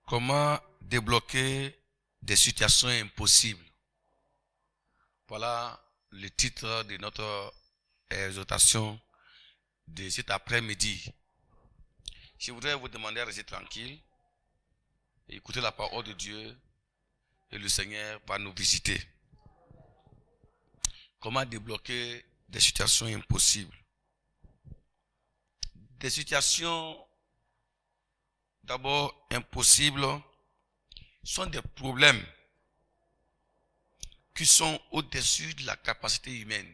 Comment débloquer des situations impossibles? Voilà le titre de notre exhortation de cet après-midi. Je voudrais vous demander de rester tranquille, écouter la parole de Dieu et le Seigneur va nous visiter. Comment débloquer des situations impossibles? Des situations d'abord impossibles sont des problèmes qui sont au-dessus de la capacité humaine.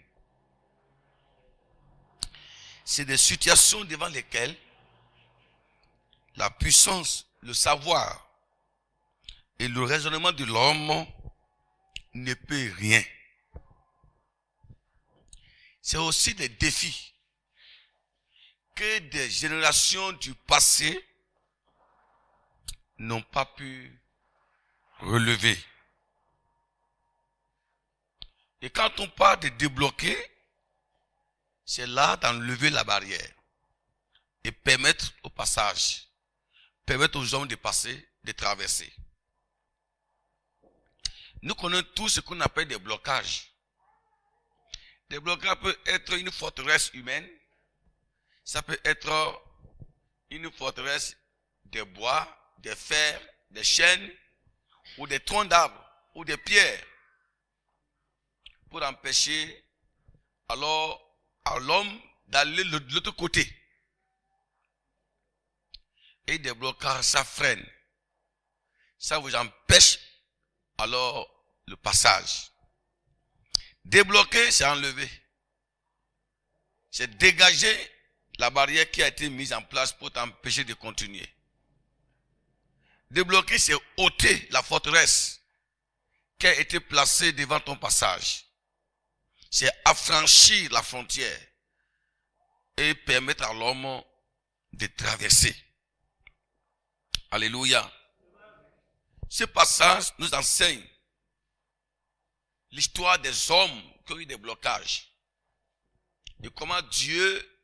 C'est des situations devant lesquelles la puissance, le savoir et le raisonnement de l'homme ne peut rien. C'est aussi des défis que des générations du passé n'ont pas pu relever. Et quand on parle de débloquer, c'est là d'enlever la barrière et permettre au passage, permettre aux hommes de passer, de traverser. Nous connaissons tous ce qu'on appelle des blocages. Des blocages peuvent être une forteresse humaine, ça peut être une forteresse de bois, de fer, des chênes, ou des troncs d'arbres, ou des pierres, pour empêcher alors à l'homme d'aller de l'autre côté. Et des blocages, ça freine. Ça vous empêche alors le passage. Débloquer, c'est enlever. C'est dégager la barrière qui a été mise en place pour t'empêcher de continuer. Débloquer, c'est ôter la forteresse qui a été placée devant ton passage. C'est affranchir la frontière et permettre à l'homme de traverser. Alléluia. Ce passage nous enseigne l'histoire des hommes qui ont eu des blocages et comment Dieu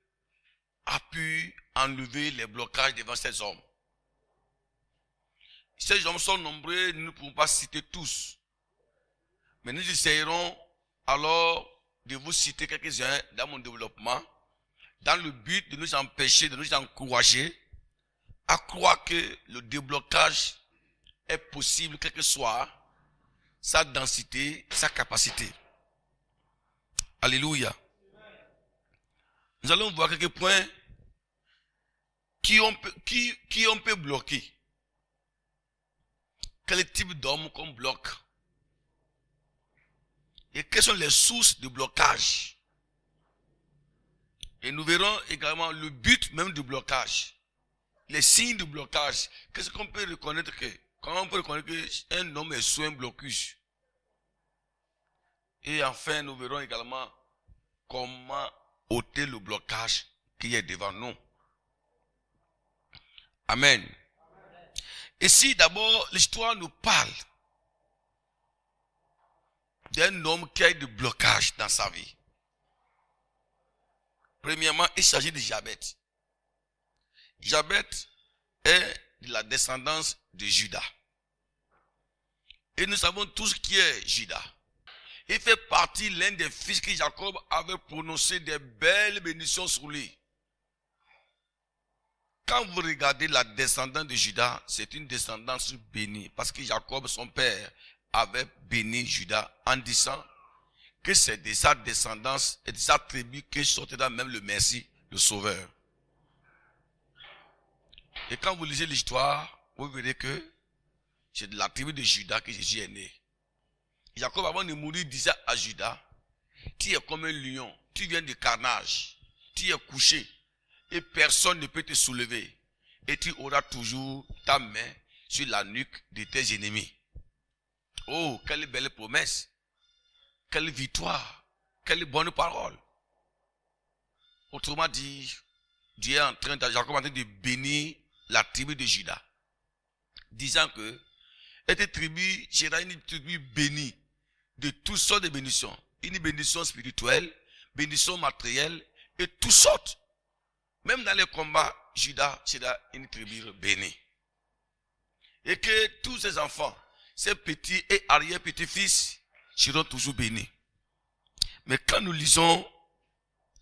a pu enlever les blocages devant ces hommes. Ces hommes sont nombreux, nous ne pouvons pas citer tous. Mais nous essayerons alors de vous citer quelques-uns dans mon développement, dans le but de nous empêcher, de nous encourager à croire que le déblocage est possible, quelle que soit sa densité, sa capacité. Alléluia. Nous allons voir quelques points qui on peut bloquer. Quel type d'homme qu'on bloque? Et quelles sont les sources de blocage? Et nous verrons également le but même du blocage. Les signes de blocage. Qu'est-ce qu'on peut reconnaître comment on peut reconnaître qu'un homme est sous un blocus? Et enfin, nous verrons également comment ôter le blocage qui est devant nous. Amen. Et si d'abord l'histoire nous parle d'un homme qui a eu des blocages dans sa vie. Premièrement, il s'agit de Jabet. Jabet est de la descendance de Juda. Et nous savons tous qui est Juda. Il fait partie l'un des fils que Jacob avait prononcé des belles bénédictions sur lui. Quand vous regardez la descendance de Juda, c'est une descendance bénie. Parce que Jacob, son père, avait béni Juda en disant que c'est de sa descendance et de sa tribu que sortira même le Messie, le Sauveur. Et quand vous lisez l'histoire, vous verrez que c'est de la tribu de Juda que Jésus est né. Jacob, avant de mourir, disait à Juda, tu es comme un lion, tu viens de carnage, tu es couché, et personne ne peut te soulever. Et tu auras toujours ta main sur la nuque de tes ennemis. Oh, quelle belle promesse, quelle victoire, quelle bonne parole. Autrement dit, Dieu est en train de bénir la tribu de Juda, disant que cette tribu sera une tribu bénie de toutes sortes de bénédictions. Une bénédiction spirituelle, bénédiction matérielle et toutes sortes. Même dans les combats, Juda sera une tribu bénie. Et que tous ses enfants, ses petits et arrière-petits-fils seront toujours bénis. Mais quand nous lisons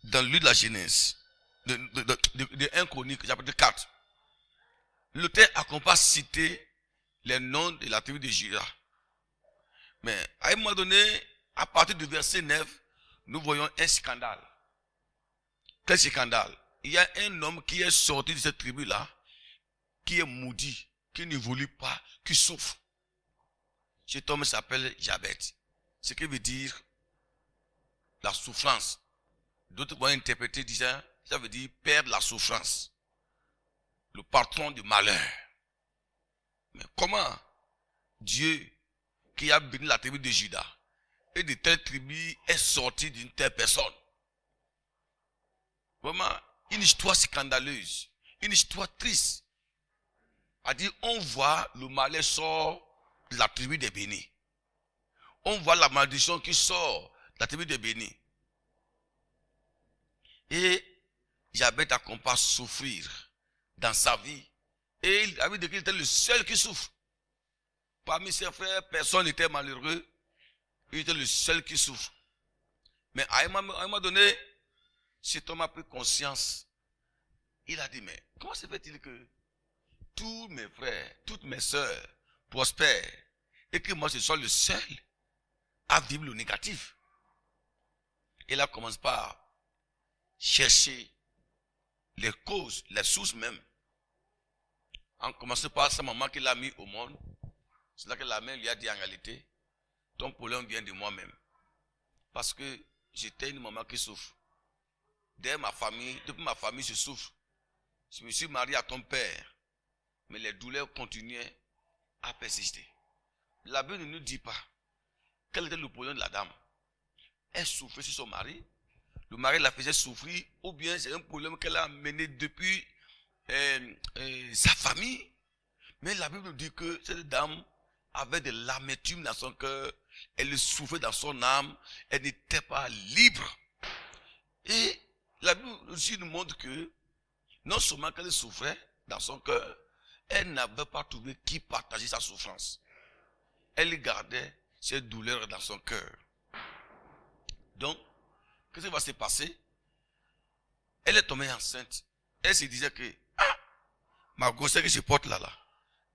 dans le livre de la Genèse, de 1 Chronique, chapitre 4, l'auteur a qu'on pas cité les noms de la tribu de Juda. Mais à un moment donné, à partir du verset 9, nous voyons un scandale. Quel scandale? Il y a un homme qui est sorti de cette tribu-là, qui est maudit, qui ne voulait pas, qui souffre. Cet homme s'appelle Jabet. Ce qui veut dire la souffrance. D'autres vont interpréter disant, ça veut dire père de la souffrance. Le patron du malheur. Mais comment Dieu, qui a béni la tribu de Juda, et de telle tribu est sorti d'une telle personne? Vraiment, une histoire scandaleuse, une histoire triste. A dit, on voit le malheur sort de la tribu des bénis. On voit la malédiction qui sort de la tribu des bénis. Et Jabet a qu'on pas souffrir dans sa vie. Et il avait dit qu'il était le seul qui souffre. Parmi ses frères, personne n'était malheureux. Il était le seul qui souffre. Mais à un moment donné, cet homme a pris conscience. Il a dit, mais comment se fait-il que tous mes frères, toutes mes sœurs prospèrent et que moi je sois le seul à vivre le négatif? Et là, commence par chercher les causes, les sources même. En commençant par sa maman qui l'a mis au monde. C'est là que la mère lui a dit en réalité, ton problème vient de moi-même. Parce que j'étais une maman qui souffre. Depuis ma famille, je souffre. Je me suis marié à ton père. Mais les douleurs continuaient à persister. La Bible ne nous dit pas quel était le problème de la dame. Elle souffrait sur son mari. Le mari la faisait souffrir. Ou bien c'est un problème qu'elle a amené depuis sa famille. Mais la Bible nous dit que cette dame avait de l'amertume dans son cœur. Elle souffrait dans son âme. Elle n'était pas libre. Et la Bible aussi nous montre que non seulement qu'elle souffrait dans son cœur, elle n'avait pas trouvé qui partageait sa souffrance. Elle gardait ses douleurs dans son cœur. Donc, qu'est-ce qui va se passer? Elle est tombée enceinte. Elle se disait que, ma grossesse que je porte là,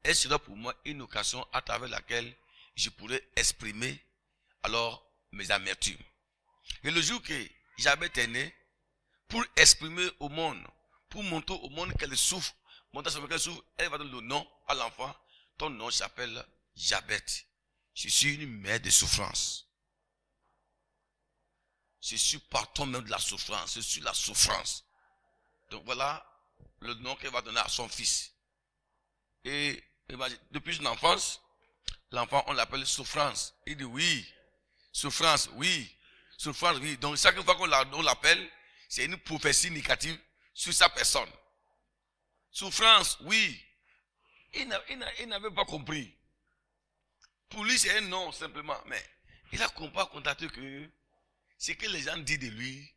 elle sera pour moi une occasion à travers laquelle je pourrais exprimer alors mes amertumes. Et le jour que Jabet est né, pour exprimer au monde, pour montrer au monde qu'elle souffre, elle va donner le nom à l'enfant. Ton nom s'appelle Jabet. Je suis une mère de souffrance. Je suis partant même de la souffrance. Je suis la souffrance. Donc voilà le nom qu'elle va donner à son fils. Et depuis son enfance, l'enfant on l'appelle souffrance. Il dit oui, souffrance, oui, souffrance, oui. Donc chaque fois qu'on l'appelle, c'est une prophétie négative sur sa personne. Souffrance, oui. Il n'avait pas compris. Pour lui, c'est un nom simplement. Mais il a compris que ce que les gens disent de lui,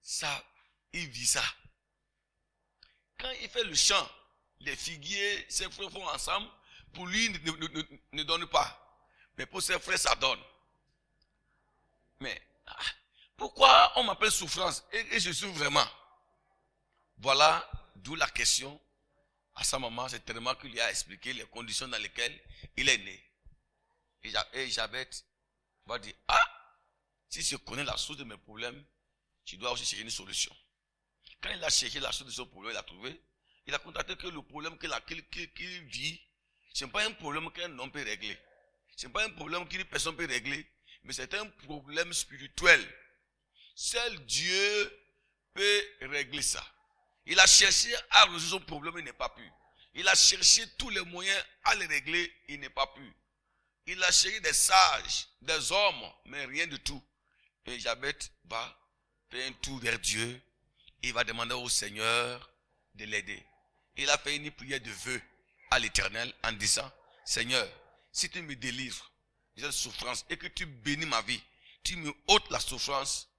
ça, il vit ça. Quand il fait le chant, les figuiers, ses frères font ensemble, pour lui, ne donne pas. Mais pour ses frères, ça donne. Mais pourquoi on m'appelle souffrance et je souffre vraiment? Voilà d'où la question à sa maman, c'est tellement qu'il lui a expliqué les conditions dans lesquelles il est né. Et Jabet va dire, si je connais la source de mes problèmes, je dois aussi chercher une solution. Quand il a cherché la source de son problème, il a trouvé. Il a constaté que le problème qu'il vit, ce n'est pas un problème qu'un homme peut régler. Ce n'est pas un problème qu'une personne peut régler, mais c'est un problème spirituel. Seul Dieu peut régler ça. Il a cherché à résoudre son problème, il n'est pas pu. Il a cherché tous les moyens à le régler, il n'est pas pu. Il a cherché des sages, des hommes, mais rien du tout. Et Jabet va faire un tour vers Dieu. Il va demander au Seigneur de l'aider. Il a fait une prière de vœu à l'Éternel en disant, Seigneur, si tu me délivres de cette souffrance et que tu bénis ma vie, tu me ôtes la souffrance,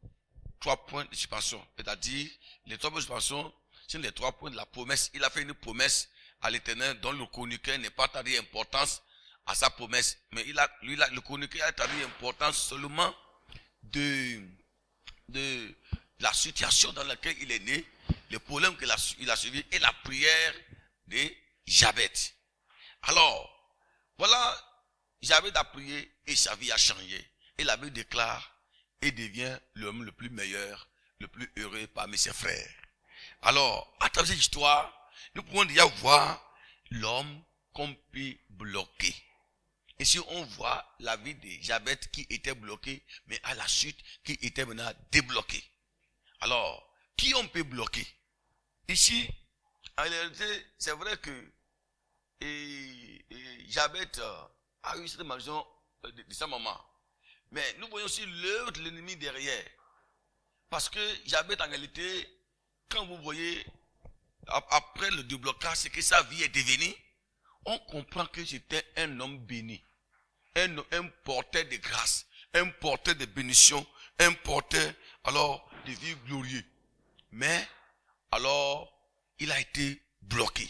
3 points de suspension. C'est-à-dire, les 3 points de suspension, c'est les 3 points de la promesse. Il a fait une promesse à l'Éternel, dont le chroniqueur n'est pas attribué importance à sa promesse. Mais le chroniqueur a attribué importance seulement de la situation dans laquelle il est né, le problème qu'il a suivi et la prière de Jabez. Alors, voilà, Jabez a prié et sa vie a changé. Et la Bible déclare et devient l'homme le plus meilleur, le plus heureux parmi ses frères. Alors, à travers cette histoire, nous pouvons déjà voir l'homme qu'on peut bloquer. Et si on voit la vie de Jabez qui était bloqué, mais à la suite, qui était maintenant débloqué. Alors, qui on peut bloquer? Ici, en réalité, c'est vrai que Jabez a eu cette maison de sa maman. Mais nous voyons aussi l'œuvre de l'ennemi derrière. Parce que Jabez, en réalité, quand vous voyez, après le déblocage, ce que sa vie est devenue, on comprend que c'était un homme béni. Un porteur de grâce, un porteur de bénédiction, un porteur, alors, de vie glorieux. Mais, alors, il a été bloqué.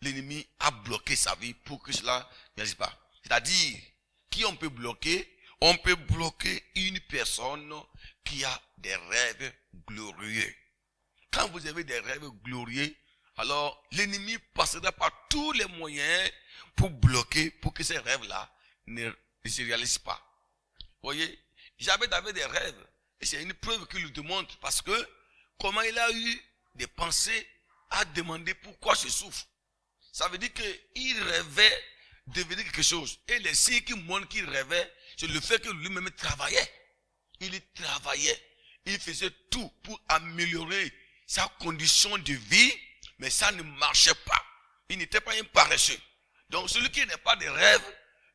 L'ennemi a bloqué sa vie pour que cela ne réalise pas. C'est-à-dire, qui on peut bloquer? On peut bloquer une personne qui a des rêves glorieux. Quand vous avez des rêves glorieux, alors l'ennemi passera par tous les moyens pour bloquer, pour que ces rêves-là ne se réalisent pas. Vous voyez, Jabez avait des rêves. Et c'est une preuve qu'il le démontre. Parce que, comment il a eu des pensées à demander pourquoi je souffre. Ça veut dire qu'il rêvait de devenir quelque chose. Et les signes qui montrent qu'il rêvait, c'est le fait que lui-même travaillait. Il travaillait. Il faisait tout pour améliorer sa condition de vie, mais ça ne marchait pas. Il n'était pas un paresseux. Donc celui qui n'a pas de rêve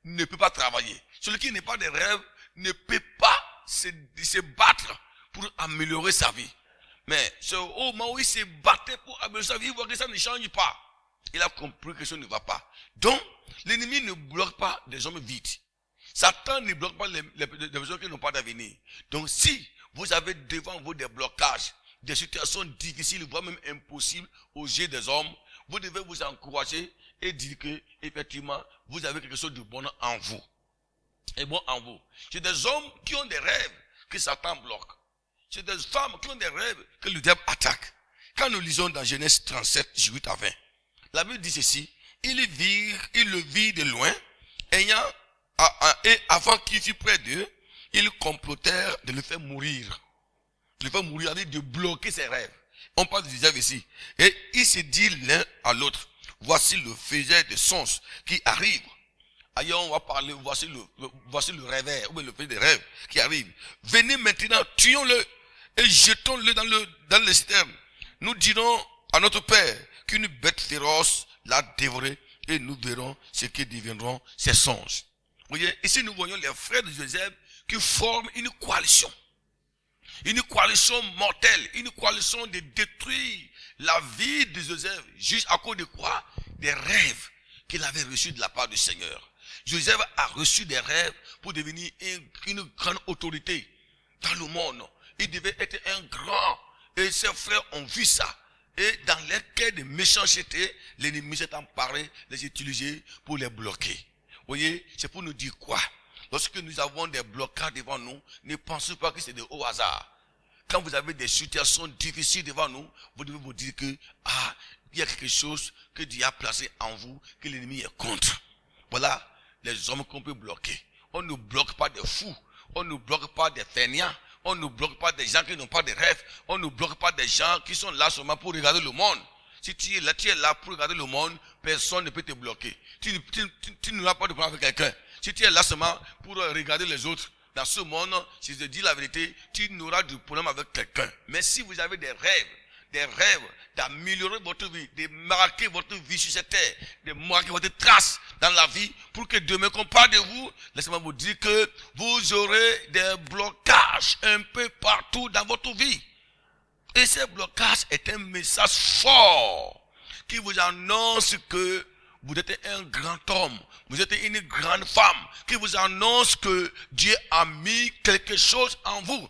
ne peut pas travailler. Celui qui n'a pas de rêve ne peut pas se battre pour améliorer sa vie. Mais au moment où il se battait pour améliorer sa vie, il voit que ça ne change pas. Il a compris que ça ne va pas. Donc, l'ennemi ne bloque pas des hommes vides. Satan ne bloque pas les personnes qui n'ont pas d'avenir. Donc, si vous avez devant vous des blocages, des situations difficiles, voire même impossibles aux yeux des hommes, vous devez vous encourager et dire que, effectivement, vous avez quelque chose de bon en vous. Et bon en vous. C'est des hommes qui ont des rêves que Satan bloque. C'est des femmes qui ont des rêves que le diable attaque. Quand nous lisons dans Genèse 37, 18 à 20, la Bible dit ceci: il le vit de loin, et avant qu'il fût près d'eux, ils complotèrent de le faire mourir. De le faire mourir, c'est-à-dire de bloquer ses rêves. On parle de Joseph ici. Et il se dit l'un à l'autre: voici le faiseur de songes qui arrive. Ailleurs, on va parler, voici le rêveur, ou le fait des rêves qui arrive. Venez maintenant, tuons-le et jetons-le dans le citerne. Nous dirons à notre père qu'une bête féroce l'a dévoré et nous verrons ce que deviendront ses songes. Vous voyez, ici nous voyons les frères de Joseph qui forment une coalition. Une coalition mortelle, une coalition de détruire la vie de Joseph, juste à cause de quoi? Des rêves qu'il avait reçus de la part du Seigneur. Joseph a reçu des rêves pour devenir une grande autorité dans le monde. Il devait être un grand. Et ses frères ont vu ça. Et dans les cas de méchanceté, l'ennemi s'est emparé, les utiliser pour les bloquer. Vous voyez, c'est pour nous dire quoi? Lorsque nous avons des blocages devant nous, ne pensez pas que c'est au hasard. Quand vous avez des situations difficiles devant nous, vous devez vous dire que, il y a quelque chose que Dieu a placé en vous, que l'ennemi est contre. Voilà les hommes qu'on peut bloquer. On ne bloque pas des fous. On ne bloque pas des fainéants. On ne bloque pas des gens qui n'ont pas de rêve. On ne bloque pas des gens qui sont là seulement pour regarder le monde. Si tu es là pour regarder le monde, personne ne peut te bloquer. Tu n'auras pas de problème avec quelqu'un. Si tu es là seulement pour regarder les autres, dans ce monde, si je te dis la vérité, tu n'auras de problème avec quelqu'un. Mais si vous avez des rêves d'améliorer votre vie, de marquer votre vie sur cette terre, de marquer votre trace dans la vie, pour que demain qu'on parle de vous, laissez-moi vous dire que vous aurez des blocages un peu partout dans votre vie. Et ce blocage est un message fort qui vous annonce que vous êtes un grand homme, vous êtes une grande femme, qui vous annonce que Dieu a mis quelque chose en vous.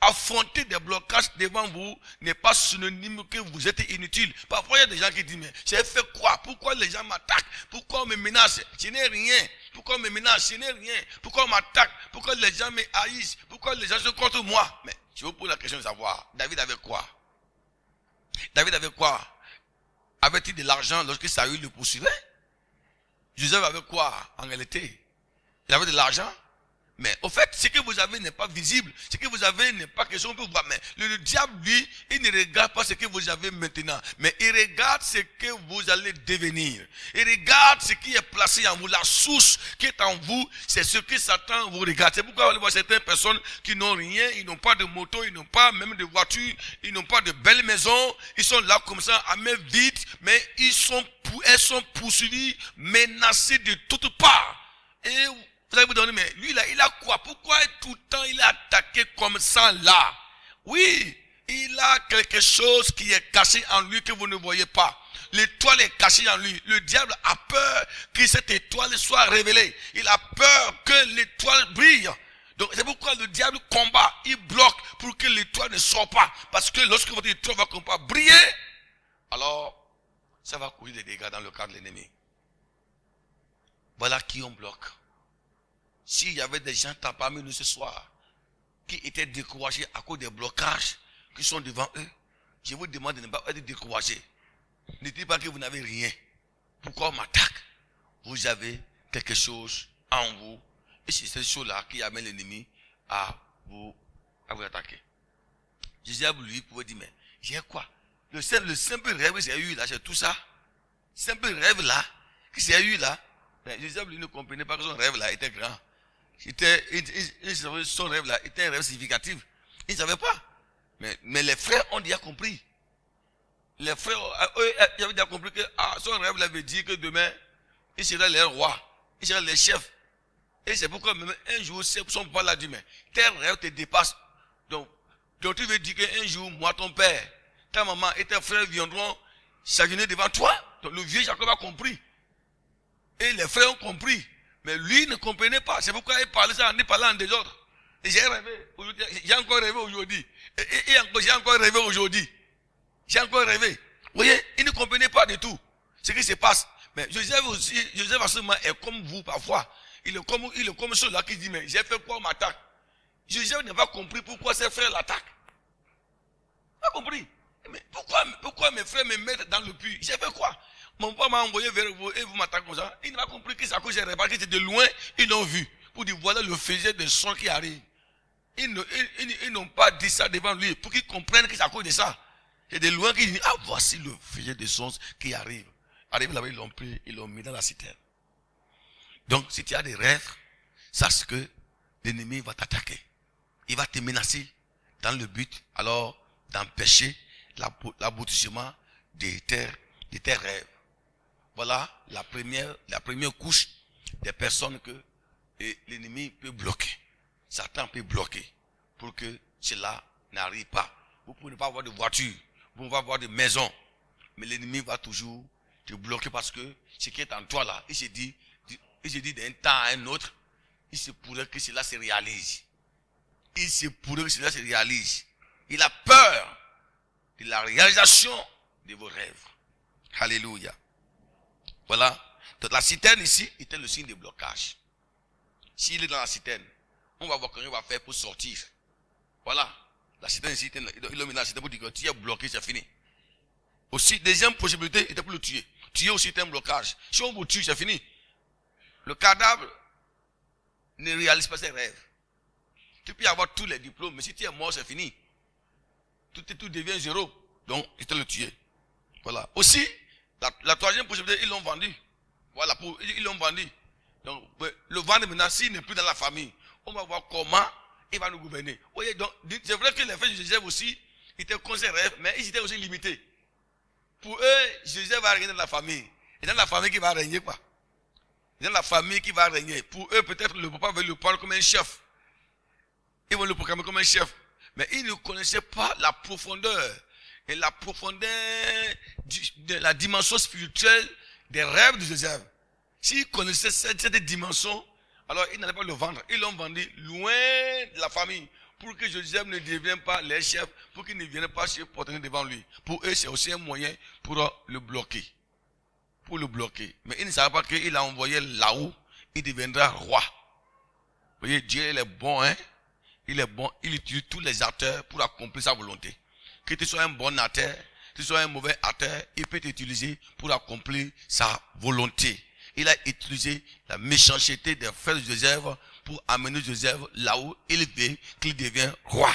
affronter des blocages devant vous n'est pas synonyme que vous êtes inutile. Parfois, il y a des gens qui disent, mais j'ai fait quoi? Pourquoi les gens m'attaquent? Pourquoi on me menace? Je n'ai rien. Pourquoi on me menace? Je n'ai rien. Pourquoi on m'attaque? Pourquoi les gens me haïssent? Pourquoi les gens sont contre moi? Mais je vous pose la question de savoir, David avait quoi? David avait quoi? Avait-il de l'argent lorsque Saül le poursuivait? Joseph avait quoi en réalité? Il avait de l'argent? Mais au fait, ce que vous avez n'est pas visible. Ce que vous avez n'est pas question pour voir. Mais le diable, lui, il ne regarde pas ce que vous avez maintenant. Mais il regarde ce que vous allez devenir. Il regarde ce qui est placé en vous. La source qui est en vous, c'est ce que Satan vous regarde. C'est pourquoi vous voyez certaines personnes qui n'ont rien, ils n'ont pas de moto, ils n'ont pas même de voiture, ils n'ont pas de belles maisons. Ils sont là comme ça, à main vide, mais elles sont poursuivies, menacées de toutes parts. Et vous allez vous donner, mais lui là, il a quoi? Pourquoi tout le temps il est attaqué comme ça là? Oui, il a quelque chose qui est caché en lui que vous ne voyez pas. L'étoile est cachée en lui. Le diable a peur que cette étoile soit révélée. Il a peur que l'étoile brille. Donc c'est pourquoi le diable combat. Il bloque pour que l'étoile ne sorte pas. Parce que lorsque votre étoile va pas briller, alors ça va causer des dégâts dans le cadre de l'ennemi. Voilà qui on bloque. S'il y avait des gens parmi nous ce soir qui étaient découragés à cause des blocages qui sont devant eux, je vous demande de ne pas être découragés. Ne dites pas que vous n'avez rien. Pourquoi on m'attaque? Vous avez quelque chose en vous. Et c'est cette chose-là qui amène l'ennemi à vous attaquer. Joseph, lui, pouvait dire, mais j'ai quoi? Le simple rêve que j'ai eu là, c'est tout ça. Simple rêve là, que j'ai eu là. Mais Joseph, lui, ne comprenait pas que son rêve là était grand. Son rêve là était un rêve significatif. Il ne savait pas. Mais les frères ont déjà compris. Les frères, eux, ils avaient déjà compris que son rêve là veut dire que demain, il sera les rois, il sera les chefs. Et c'est pourquoi même un jour, son père l'a dit, mais tes rêves te dépassent. Donc tu veux dire qu'un jour, moi, ton père, ta maman et tes frères viendront s'agenouiller devant toi. Donc le vieux Jacob a compris. Et les frères ont compris. Mais lui ne comprenait pas. C'est pourquoi il parlait ça, il parlait en désordre. Et j'ai rêvé. J'ai encore rêvé aujourd'hui. Et j'ai encore rêvé aujourd'hui. J'ai encore rêvé. Vous voyez, il ne comprenait pas du tout ce qui se passe. Mais Joseph aussi, Joseph à ce moment est comme vous parfois. Il est comme ceux-là qui disent, mais j'ai fait quoi on m'attaque? Joseph n'a pas compris pourquoi ses frères l'attaquent. Il n'a pas compris. Mais pourquoi mes frères me mettent dans le puits? J'ai fait quoi? Mon père m'a envoyé vers vous et vous m'attaquez comme ça. Il n'a pas compris que c'est à cause j'ai remarqué que de loin, ils l'ont vu. Pour dire, voilà le feuillet de sang qui arrive. Ils n'ont pas dit ça devant lui pour qu'ils comprennent que c'est à cause de ça. C'est de loin qu'ils disent, ah, voici le feuillet de sang qui arrive. Arrive là-bas, ils l'ont pris, ils l'ont mis dans la citerne. Donc, si tu as des rêves, sache que l'ennemi va t'attaquer. Il va te menacer dans le but, alors, d'empêcher l'aboutissement de tes rêves. Voilà la première couche des personnes que l'ennemi peut bloquer. Satan peut bloquer pour que cela n'arrive pas. Vous pouvez pas avoir de voiture, vous pouvez pas avoir de maison, mais l'ennemi va toujours te bloquer parce que ce qui est en toi là, il se dit d'un temps à un autre, il se pourrait que cela se réalise. Il se pourrait que cela se réalise. Il a peur de la réalisation de vos rêves. Alléluia. Voilà. Donc la citerne ici était le signe de blocage. S'il est dans la citerne, on va voir comment il va faire pour sortir. Voilà. La citerne ici, il l'a mis dans la citerne pour dire que tu es bloqué, c'est fini. Aussi, deuxième possibilité était pour le tuer. Tuer aussi est un blocage. Si on vous tue, c'est fini. Le cadavre ne réalise pas ses rêves. Tu peux avoir tous les diplômes, mais si tu es mort, c'est fini. Tout devient zéro. Donc, il te le tuer. Voilà. Aussi, la troisième possibilité, ils l'ont vendu. Voilà, ils l'ont vendu. Donc, le vendre maintenant, s'il n'est plus dans la famille, on va voir comment il va nous gouverner. Vous voyez, donc, c'est vrai que les frères de Joseph aussi, étaient conservés, mais ils étaient aussi limités. Pour eux, Joseph va régner dans la famille. Et dans la famille qui va régner, quoi. Dans la famille qui va régner. Pour eux, peut-être le papa veut le prendre comme un chef. Ils vont le proclamer comme un chef. Mais ils ne connaissaient pas la profondeur. Et la profondeur de la dimension spirituelle des rêves de Joseph. S'ils connaissaient cette dimension, alors ils n'allaient pas le vendre. Ils l'ont vendu loin de la famille. pour que Joseph ne devienne pas les chefs, pour qu'ils ne viennent pas se porter devant lui. Pour eux, c'est aussi un moyen pour le bloquer. Pour le bloquer. Mais ils ne savent pas qu'il a envoyé là-haut, il deviendra roi. Vous voyez, Dieu il est bon, hein? Il est bon, il utilise tous les acteurs pour accomplir sa volonté. Que tu sois un bon acteur, que tu sois un mauvais acteur, il peut t'utiliser pour accomplir sa volonté. Il a utilisé la méchanceté des frères de Joseph pour amener Joseph là où il veut qu'il devienne roi,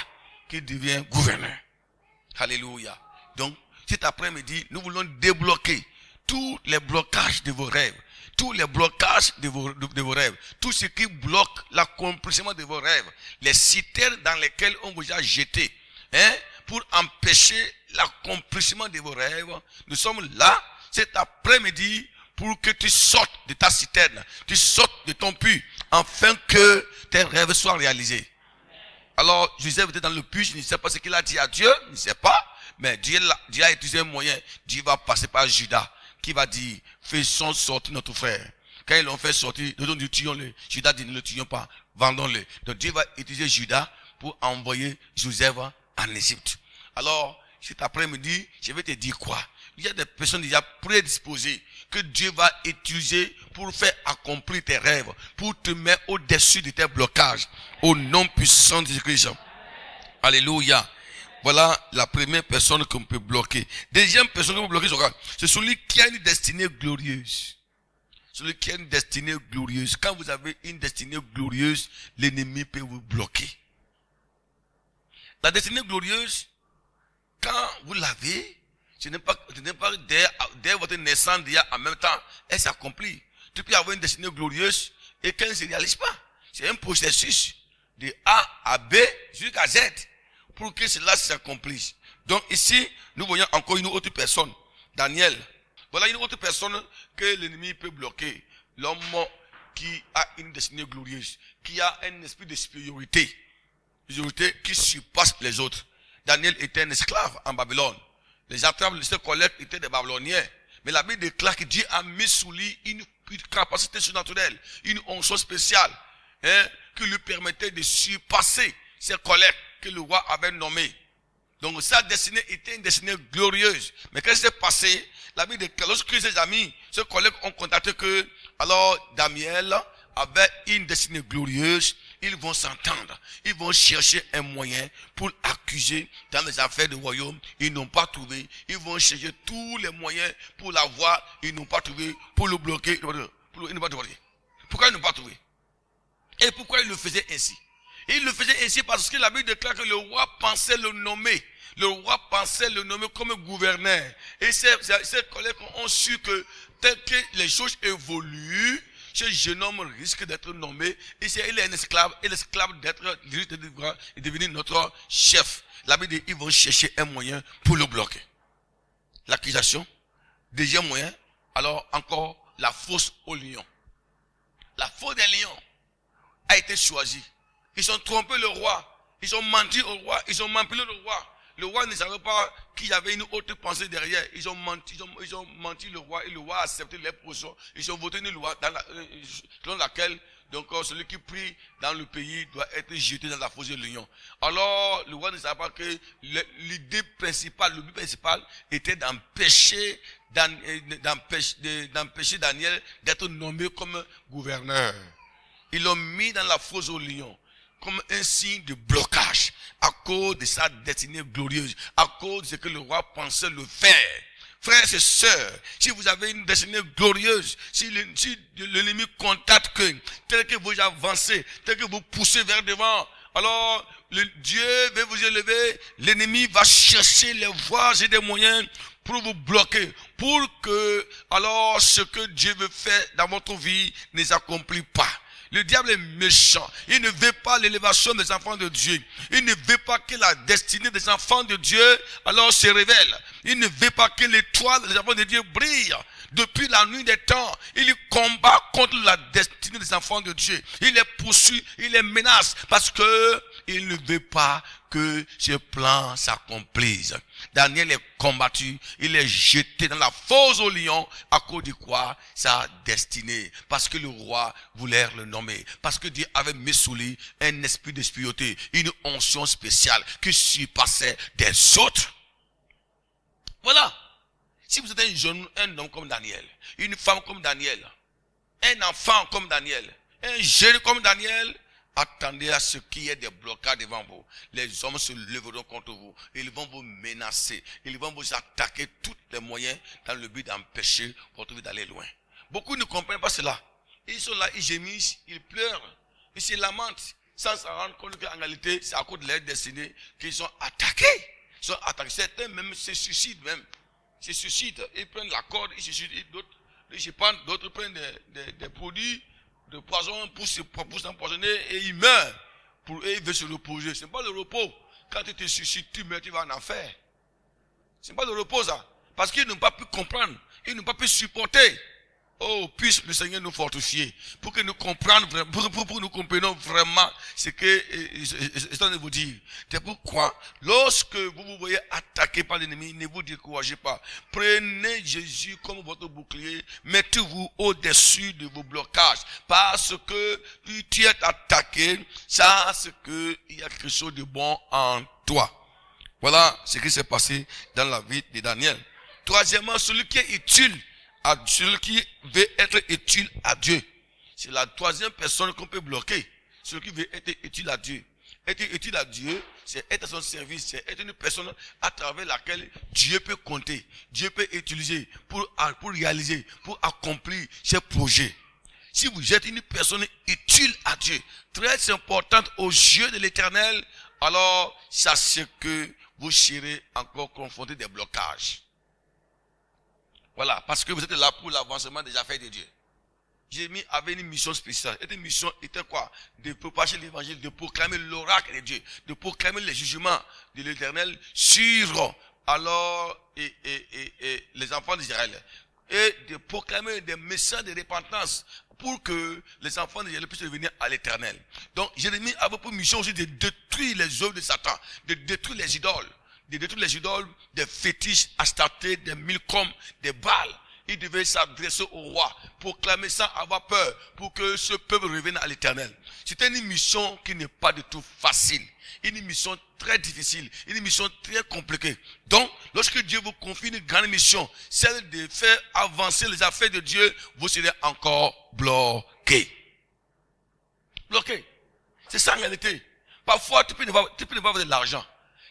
qu'il devienne gouverneur. Alléluia. Donc, cet après-midi, nous voulons débloquer tous les blocages de vos rêves. Tous les blocages de vos rêves. Tout ce qui bloque l'accomplissement de vos rêves. Les citernes dans lesquelles on vous a jeté. Pour empêcher l'accomplissement de vos rêves. Nous sommes là, cet après-midi, pour que tu sortes de ta citerne. Tu sortes de ton puits. Afin que tes rêves soient réalisés. Alors, Joseph était dans le puits. Je ne sais pas ce qu'il a dit à Dieu. Je ne sais pas. Mais Dieu a utilisé un moyen. Dieu va passer par Judas. Qui va dire, faisons sortir notre frère. Quand ils l'ont fait sortir, nous ont dit, tuons-le. Judas dit, ne le tuons pas, vendons-le. Donc Dieu va utiliser Judas pour envoyer Joseph en Égypte. Alors, cet après-midi, je vais te dire quoi? Il y a des personnes déjà prédisposées que Dieu va utiliser pour faire accomplir tes rêves, pour te mettre au-dessus de tes blocages, au nom puissant de Jésus-Christ. Alléluia. Voilà la première personne qu'on peut bloquer. Deuxième personne qu'on peut bloquer, c'est celui qui a une destinée glorieuse. Celui qui a une destinée glorieuse. Quand vous avez une destinée glorieuse, l'ennemi peut vous bloquer. La destinée glorieuse, quand vous l'avez, ce n'est pas dès votre naissance, en même temps, elle s'accomplit. Tu peux avoir une destinée glorieuse et qu'elle ne se réalise pas. C'est un processus de A à B jusqu'à Z. Pour que cela s'accomplisse. Donc ici, nous voyons encore une autre personne. Daniel. Voilà une autre personne que l'ennemi peut bloquer. L'homme qui a une destinée glorieuse. Qui a un esprit de supériorité. Supériorité qui surpasse les autres. Daniel était un esclave en Babylone. Les esclaves de ses collègues étaient des Babyloniens. Mais la Bible déclare que Dieu a mis sous lui une capacité surnaturelle. Une onction spéciale. Qui lui permettait de surpasser ses collègues que le roi avait nommé. Donc sa destinée était une destinée glorieuse. Mais qu'est-ce qui s'est passé? La Bible déclare, lorsque ses amis, ses collègues ont constaté que, alors Daniel avait une destinée glorieuse, ils vont s'entendre. Ils vont chercher un moyen pour accuser dans les affaires du royaume. Ils n'ont pas trouvé. Ils vont chercher tous les moyens pour l'avoir. Ils n'ont pas trouvé. Pour le bloquer. Ils n'ont pas trouvé. Pourquoi ils n'ont pas trouvé? Et pourquoi ils le faisaient ainsi? Il le faisait ainsi parce que la Bible déclare que le roi pensait le nommer. Le roi pensait le nommer comme gouverneur. Et ses collègues ont su que tel que les choses évoluent, ce jeune homme risque d'être nommé. Et il est un esclave. Et l'esclave est devenu notre chef. La Bible dit, ils vont chercher un moyen pour le bloquer. L'accusation. Deuxième moyen. Alors encore, la fosse aux lions. La fosse des lions a été choisie. Ils ont trompé le roi. Ils ont menti au roi. Ils ont manipulé le roi. Le roi ne savait pas qu'il y avait une autre pensée derrière. Ils ont menti le roi et le roi a accepté les positions. Ils ont voté une loi selon laquelle donc celui qui prie dans le pays doit être jeté dans la fosse de lion. Alors le roi ne savait pas que l'idée principale, le but principal était d'empêcher Daniel d'être nommé comme gouverneur. Ils l'ont mis dans la fosse au lion comme un signe de blocage à cause de sa destinée glorieuse, à cause de ce que le roi pensait le faire. Frères et sœurs, si vous avez une destinée glorieuse, si l'ennemi constate que tel que vous avancez, tel que vous poussez vers devant, alors Dieu va vous élever, l'ennemi va chercher les voies et des moyens pour vous bloquer, pour que alors ce que Dieu veut faire dans votre vie ne s'accomplit pas. Le diable est méchant. Il ne veut pas l'élévation des enfants de Dieu. Il ne veut pas que la destinée des enfants de Dieu alors se révèle. Il ne veut pas que l'étoile des enfants de Dieu brille. Depuis la nuit des temps, il combat contre la destinée des enfants de Dieu. Il les poursuit, il les menace parce que il ne veut pas que ce plan s'accomplisse. Daniel est combattu, il est jeté dans la fosse au lion à cause de quoi? Sa destinée. Parce que le roi voulait le nommer. Parce que Dieu avait mis sous lui un esprit d'espiauté, une onction spéciale qui surpassait des autres. Voilà. Si vous êtes un homme comme Daniel, une femme comme Daniel, un enfant comme Daniel, un jeune comme Daniel, attendez à ce qu'il y ait des blocages devant vous. Les hommes se leveront contre vous. Ils vont vous menacer. Ils vont vous attaquer tous les moyens dans le but d'empêcher votre vie d'aller loin. Beaucoup ne comprennent pas cela. Ils sont là, ils gémissent, ils pleurent, ils se lamentent, sans se rendre compte qu'en réalité, c'est à cause de leur destinée qu'ils sont attaqués. Ils sont attaqués. Certains même se suicident même. Se suicident. Ils prennent la corde, ils se suicident. D'autres prennent des produits de poison pour s'empoisonner et ils meurent. Et ils veulent se reposer. Ce n'est pas le repos. Quand tu te suicides, tu meurs, tu vas en enfer. Ce n'est pas le repos ça. Parce qu'ils n'ont pas pu comprendre. Ils n'ont pas pu supporter. Oh, puisse le Seigneur nous fortifier pour que nous comprenions, pour nous comprenions vraiment ce que je train de vous dire. C'est pourquoi, lorsque vous vous voyez attaqué par l'ennemi, ne vous découragez pas. Prenez Jésus comme votre bouclier, mettez-vous au-dessus de vos blocages. Parce que tu es attaqué, ça c'est qu'il y a quelque chose de bon en toi. Voilà ce qui s'est passé dans la vie de Daniel. Troisièmement, celui qui est utile, celui qui veut être utile à Dieu. C'est la troisième personne qu'on peut bloquer. Celui qui veut être utile à Dieu. Être utile à Dieu, c'est être à son service. C'est être une personne à travers laquelle Dieu peut compter. Dieu peut utiliser pour réaliser, pour accomplir ses projets. Si vous êtes une personne utile à Dieu, très importante aux yeux de l'Éternel, alors sachez que vous serez encore confronté des blocages. Voilà, parce que vous êtes là pour l'avancement des affaires de Dieu. Jérémie avait une mission spéciale. Cette mission était quoi? De propager l'évangile, de proclamer l'oracle de Dieu, de proclamer les jugements de l'Éternel sur les enfants d'Israël. Et de proclamer des messages de repentance pour que les enfants d'Israël puissent revenir à l'Éternel. Donc Jérémie avait pour mission aussi de détruire les œuvres de Satan, de détruire les idoles. De détruire les idoles, des fétiches, Astarté, des Milcom, des Baals. Il devait s'adresser au roi, proclamer sans avoir peur, pour que ce peuple revienne à l'Éternel. C'était une mission qui n'est pas du tout facile. Une mission très difficile, une mission très compliquée. Donc, lorsque Dieu vous confie une grande mission, celle de faire avancer les affaires de Dieu, vous serez encore bloqué. Bloqué. C'est ça en réalité. Parfois, tu peux ne pas avoir de l'argent.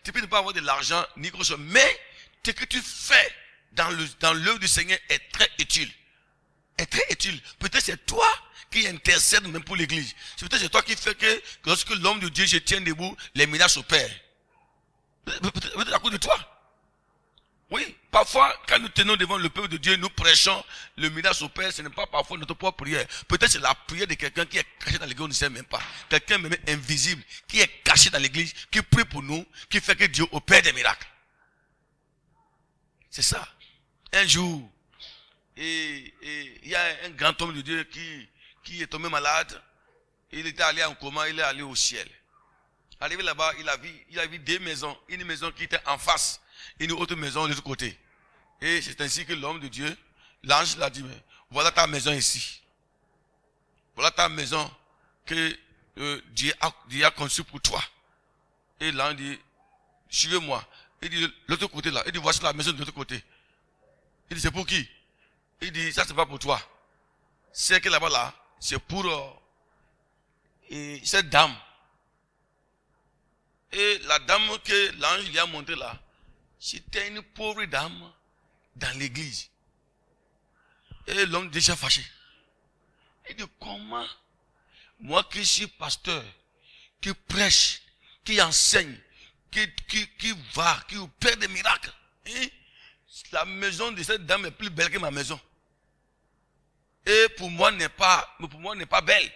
Tu peux ne pas avoir de l'argent, ni quelque chose. Mais, ce que tu fais dans l'œuvre du Seigneur est très utile. Est très utile. Peut-être c'est toi qui intercède même pour l'église. Peut-être c'est toi qui fait que lorsque l'homme de Dieu se tient debout, les miracles s'opèrent. Peut-être à cause de toi. Oui, parfois, quand nous tenons devant le peuple de Dieu, nous prêchons, le miracle s'opère, ce n'est pas parfois notre propre prière. Peut-être c'est la prière de quelqu'un qui est caché dans l'église, on ne sait même pas. Quelqu'un même invisible, qui est caché dans l'église, qui prie pour nous, qui fait que Dieu opère des miracles. C'est ça. Un jour, il y a un grand homme de Dieu qui est tombé malade. Il était allé en coma, il est allé au ciel. Arrivé là-bas, il a vu deux maisons. Une maison qui était en face, une autre maison de l'autre côté. Et c'est ainsi que l'homme de Dieu, l'ange l'a dit, mais voilà ta maison ici. Voilà ta maison que Dieu a conçue pour toi. Et l'ange dit, suivez-moi. Il dit, l'autre côté là. Il dit, voici la maison de l'autre côté. Il dit, c'est pour qui? Il dit, ça c'est pas pour toi. C'est que là-bas là, c'est pour cette dame. Et la dame que l'ange lui a montrée là, c'était une pauvre dame dans l'église. Et l'homme déjà fâché. Il dit, comment moi qui suis pasteur, qui prêche, qui enseigne, qui opère des miracles, hein? La maison de cette dame est plus belle que ma maison. Et pour moi n'est pas belle,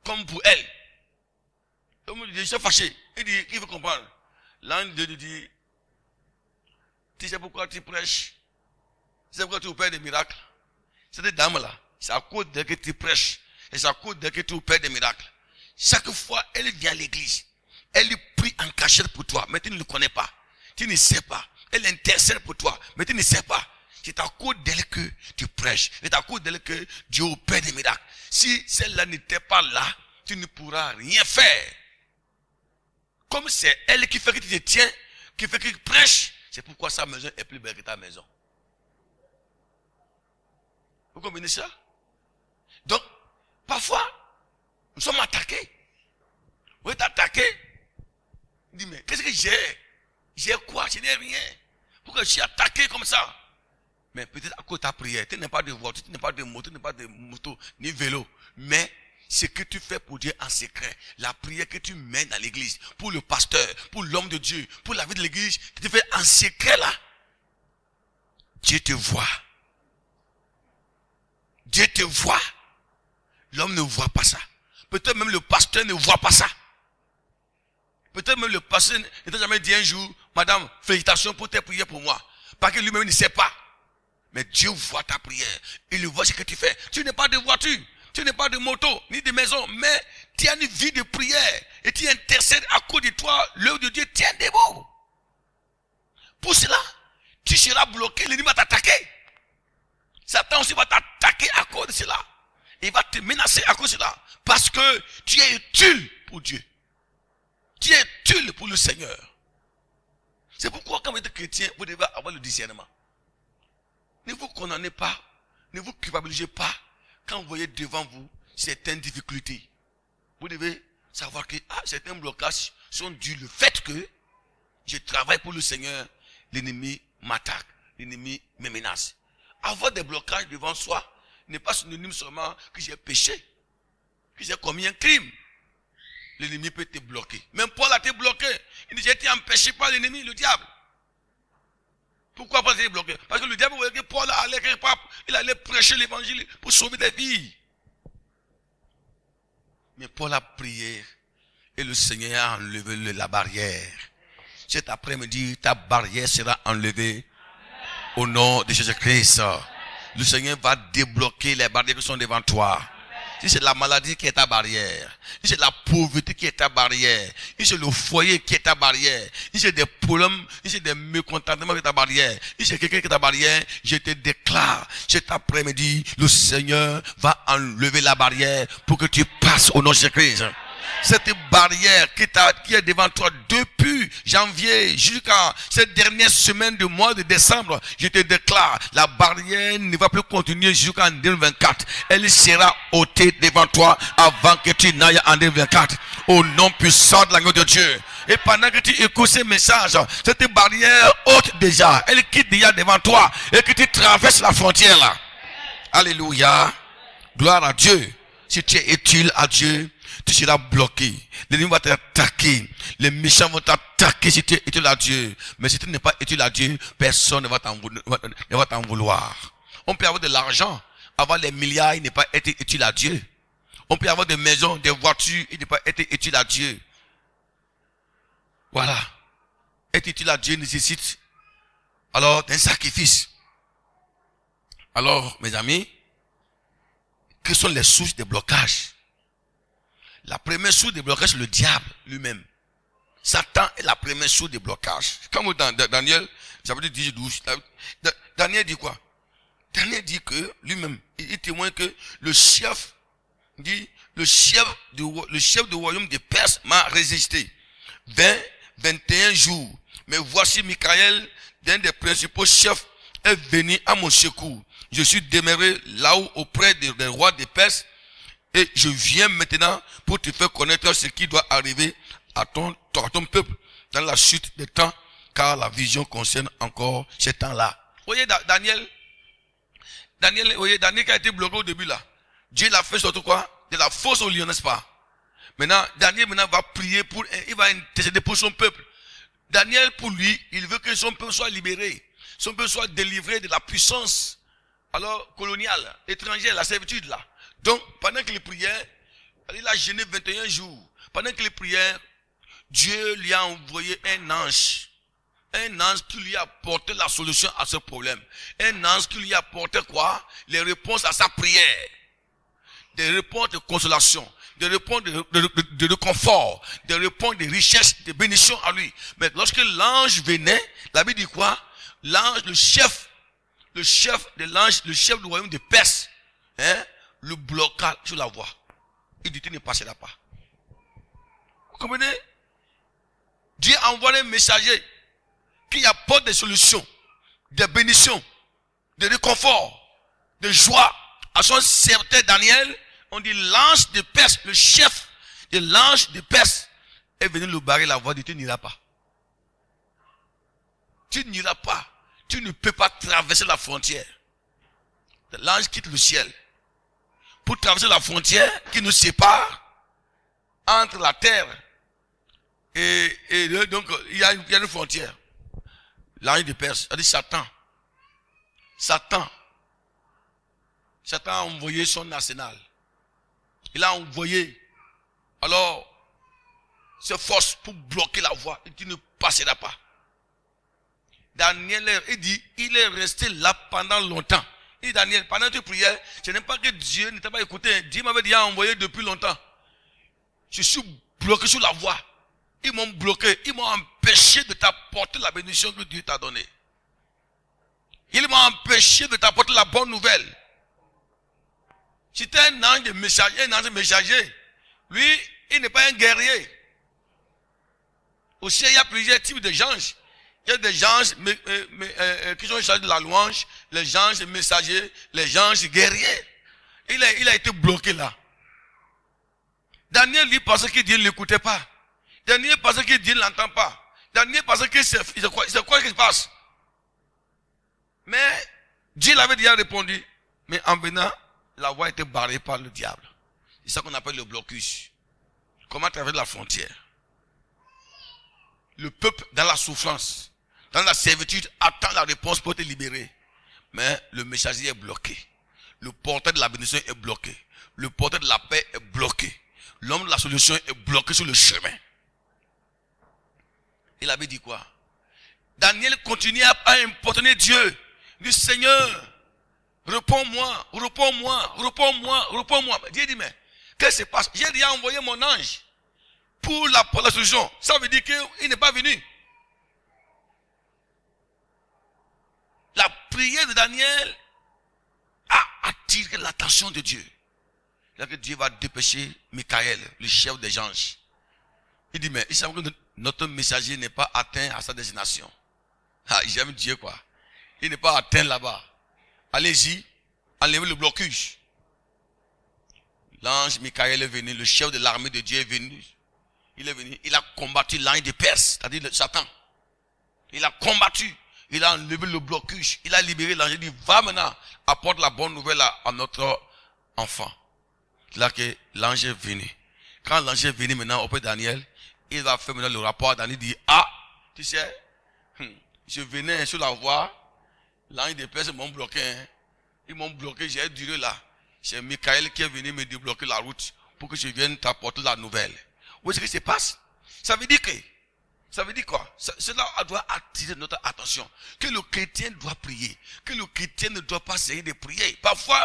comme pour elle. Donc il dit, je suis fâché. Il dit, il veut comprendre. L'ange de Dieu dit, tu sais pourquoi tu prêches? Tu sais pourquoi tu opères des miracles? Cette dame-là, c'est à cause d'elle que tu prêches. Et c'est à cause d'elle que tu opères des miracles. Chaque fois, elle vient à l'église. Elle prie engagée pour toi, mais tu ne le connais pas. Tu ne sais pas. Elle intercède pour toi, mais tu ne sais pas. C'est à cause d'elle que tu prêches. C'est à cause d'elle que Dieu opère des miracles. Si celle-là n'était pas là, tu ne pourras rien faire. Comme c'est elle qui fait que tu te tiens, qui fait que tu prêches, c'est pourquoi sa maison est plus belle que ta maison. Vous comprenez ça? Donc, parfois, nous sommes attaqués. Vous êtes attaqué. Dis, mais qu'est-ce que j'ai? J'ai quoi? Je n'ai rien. Pourquoi je suis attaqué comme ça? Mais peut-être à cause de ta prière. Tu n'as pas de voiture, tu n'as pas de moto, tu n'as pas de moto, ni vélo. Mais ce que tu fais pour Dieu en secret, la prière que tu mènes à l'église, pour le pasteur, pour l'homme de Dieu, pour la vie de l'église, que tu fais en secret là, Dieu te voit. Dieu te voit. L'homme ne voit pas ça. Peut-être même le pasteur ne voit pas ça. Peut-être même le pasteur ne t'a jamais dit un jour, madame, félicitations pour tes prières pour moi. Parce que lui-même ne sait pas. Mais Dieu voit ta prière. Il voit ce que tu fais. Tu n'as pas de voiture. Tu n'as pas de moto, ni de maison. Mais tu as une vie de prière. Et tu intercèdes à cause de toi. L'œuvre de Dieu tient debout. Pour cela, tu seras bloqué. L'ennemi va t'attaquer. Satan aussi va t'attaquer à cause de cela. Il va te menacer à cause de cela. Parce que tu es utile pour Dieu. Tu es utile pour le Seigneur. C'est pourquoi quand vous êtes chrétien, vous devez avoir le discernement. Ne vous condamnez pas, ne vous culpabilisez pas quand vous voyez devant vous certaines difficultés. Vous devez savoir que certains blocages sont dus au fait que je travaille pour le Seigneur, l'ennemi m'attaque, l'ennemi me menace. Avoir des blocages devant soi n'est pas synonyme seulement que j'ai péché, que j'ai commis un crime. L'ennemi peut te bloquer. Même Paul a été bloqué. Il dit, j'ai été empêché par l'ennemi, le diable. Pourquoi Paul a été bloqué? Parce que le diable voyait que Paul allait quelque part, il allait prêcher l'évangile pour sauver des vies. Mais Paul a prié et le Seigneur a enlevé la barrière. Cet après-midi, ta barrière sera enlevée au nom de Jésus-Christ. Le Seigneur va débloquer les barrières qui sont devant toi. Si c'est la maladie qui est ta barrière, si c'est la pauvreté qui est ta barrière, si c'est le foyer qui est ta barrière, si c'est des problèmes, si c'est des mécontentements qui est ta barrière, si c'est quelqu'un qui est ta barrière, je te déclare, cet après-midi, le Seigneur va enlever la barrière pour que tu passes au nom de Jésus-Christ. Cette barrière qui est devant toi depuis janvier jusqu'à cette dernière semaine du mois de décembre, je te déclare, la barrière ne va plus continuer jusqu'en 2024. Elle sera ôtée devant toi avant que tu n'ailles en 2024. Au nom puissant de l'agneau de Dieu. Et pendant que tu écoutes ces messages, cette barrière ôte déjà, elle quitte déjà devant toi et que tu traverses la frontière là. Alléluia. Gloire à Dieu. Si tu es utile à Dieu, tu seras bloqué. L'ennemi va t'attaquer. Les méchants vont t'attaquer si tu es utile à Dieu. Mais si tu n'es pas utile à Dieu, personne ne va t'en vouloir. On peut avoir de l'argent, avoir les milliards et ne pas être utile à Dieu. On peut avoir des maisons, des voitures et ne pas être utile à Dieu. Voilà. Être utile à Dieu nécessite alors un sacrifice. Alors, mes amis, quelles sont les sources des blocages? La première source des blocages, c'est le diable lui-même. Satan est la première source des blocages. Comme dans Daniel, chapitre 10, 12, Daniel dit quoi? Daniel dit que lui-même, il témoigne que le chef du royaume des Perses m'a résisté. 21 jours. Mais voici Michael, l'un des principaux chefs, est venu à mon secours. Je suis demeuré là-haut auprès des rois des Perses. Et je viens maintenant pour te faire connaître ce qui doit arriver à ton peuple dans la suite des temps, car la vision concerne encore ces temps-là. Vous voyez Daniel qui a été bloqué au début là. Dieu l'a fait surtout quoi? De la fosse au lion, n'est-ce pas? Maintenant, Daniel va prier il va intercéder pour son peuple. Daniel, pour lui, il veut que son peuple soit libéré. Son peuple soit délivré de la puissance, alors, coloniale, étrangère, la servitude là. Donc, pendant qu'il priait, il a jeûné 21 jours. Pendant qu'il priait, Dieu lui a envoyé un ange. Un ange qui lui a apporté la solution à ce problème. Un ange qui lui a apporté quoi? Les réponses à sa prière. Des réponses de consolation. de répondre de réconfort, de répondre des richesses, des bénédictions à lui. Mais lorsque l'ange venait, la Bible dit quoi? L'ange, le chef de l'ange, le chef du royaume de Perse, le bloqua sur la voie. Il dit, tu ne passeras pas. Vous comprenez? Dieu a envoyé un messager qui apporte des solutions, des bénédictions, de réconfort, de joie à son serviteur Daniel. On dit l'ange de Perse, le chef de l'ange de Perse est venu le barrer la voie, dit tu n'iras pas. Tu n'iras pas. Tu ne peux pas traverser la frontière. L'ange quitte le ciel pour traverser la frontière qui nous sépare entre la terre et donc il y a une frontière. L'ange de Perse a dit Satan a envoyé son arsenal. Il a envoyé alors ses forces pour bloquer la voie. Et tu ne passeras pas. Daniel, il dit, il est resté là pendant longtemps. Il dit, Daniel, pendant que tu priais, ce n'est pas que Dieu ne t'a pas écouté. Dieu m'avait déjà envoyé depuis longtemps. Je suis bloqué sur la voie. Ils m'ont bloqué. Ils m'ont empêché de t'apporter la bénédiction que Dieu t'a donnée. Ils m'ont empêché de t'apporter la bonne nouvelle. C'était un ange messager. Lui, il n'est pas un guerrier. Aussi, il y a plusieurs types de anges. Il y a des anges qui sont chargés de la louange, les anges messagers, les anges guerriers. Il a été bloqué là. Daniel, lui, pensait que Dieu ne l'écoutait pas. Daniel pensait que Dieu ne l'entend pas. Daniel pensait que c'est quoi qui se passe. Mais Dieu l'avait déjà répondu. Mais en venant, la voie était barrée par le diable. C'est ça qu'on appelle le blocus. Comment traverser la frontière? Le peuple, dans la souffrance, dans la servitude, attend la réponse pour être libéré. Mais le messager est bloqué. Le porteur de la bénédiction est bloqué. Le porteur de la paix est bloqué. L'homme de la solution est bloqué sur le chemin. Il avait dit quoi? Daniel continuait à importuner Dieu. Il dit, Seigneur, réponds-moi, réponds-moi, réponds-moi, réponds-moi. Dieu dit, mais qu'est-ce qui se passe? J'ai déjà envoyé mon ange pour la solution. Ça veut dire qu'il n'est pas venu. La prière de Daniel a attiré l'attention de Dieu. Là que Dieu va dépêcher Michael, le chef des anges. Il dit, mais il semble que notre messager n'est pas atteint à sa destination. Ah, j'aime Dieu quoi. Il n'est pas atteint là-bas. Allez-y, enlevez le blocus. L'ange Michael est venu, le chef de l'armée de Dieu est venu. Il est venu, il a combattu l'ange de Perse, c'est-à-dire Satan. Il a combattu, il a enlevé le blocus, il a libéré l'ange. Il dit, va maintenant, apporte la bonne nouvelle à notre enfant. C'est là que l'ange est venu. Quand l'ange est venu maintenant auprès de Daniel, il va faire maintenant le rapport à Daniel. Il dit, ah, tu sais, je venais sur la voie, l'ange de Perse m'ont bloqué. Ils m'ont bloqué, j'ai duré là. C'est Michael qui est venu me débloquer la route pour que je vienne t'apporter la nouvelle. Vous voyez ce qui se passe? Ça veut dire quoi? Cela doit attirer notre attention. Que le chrétien doit prier. Que le chrétien ne doit pas essayer de prier. Parfois,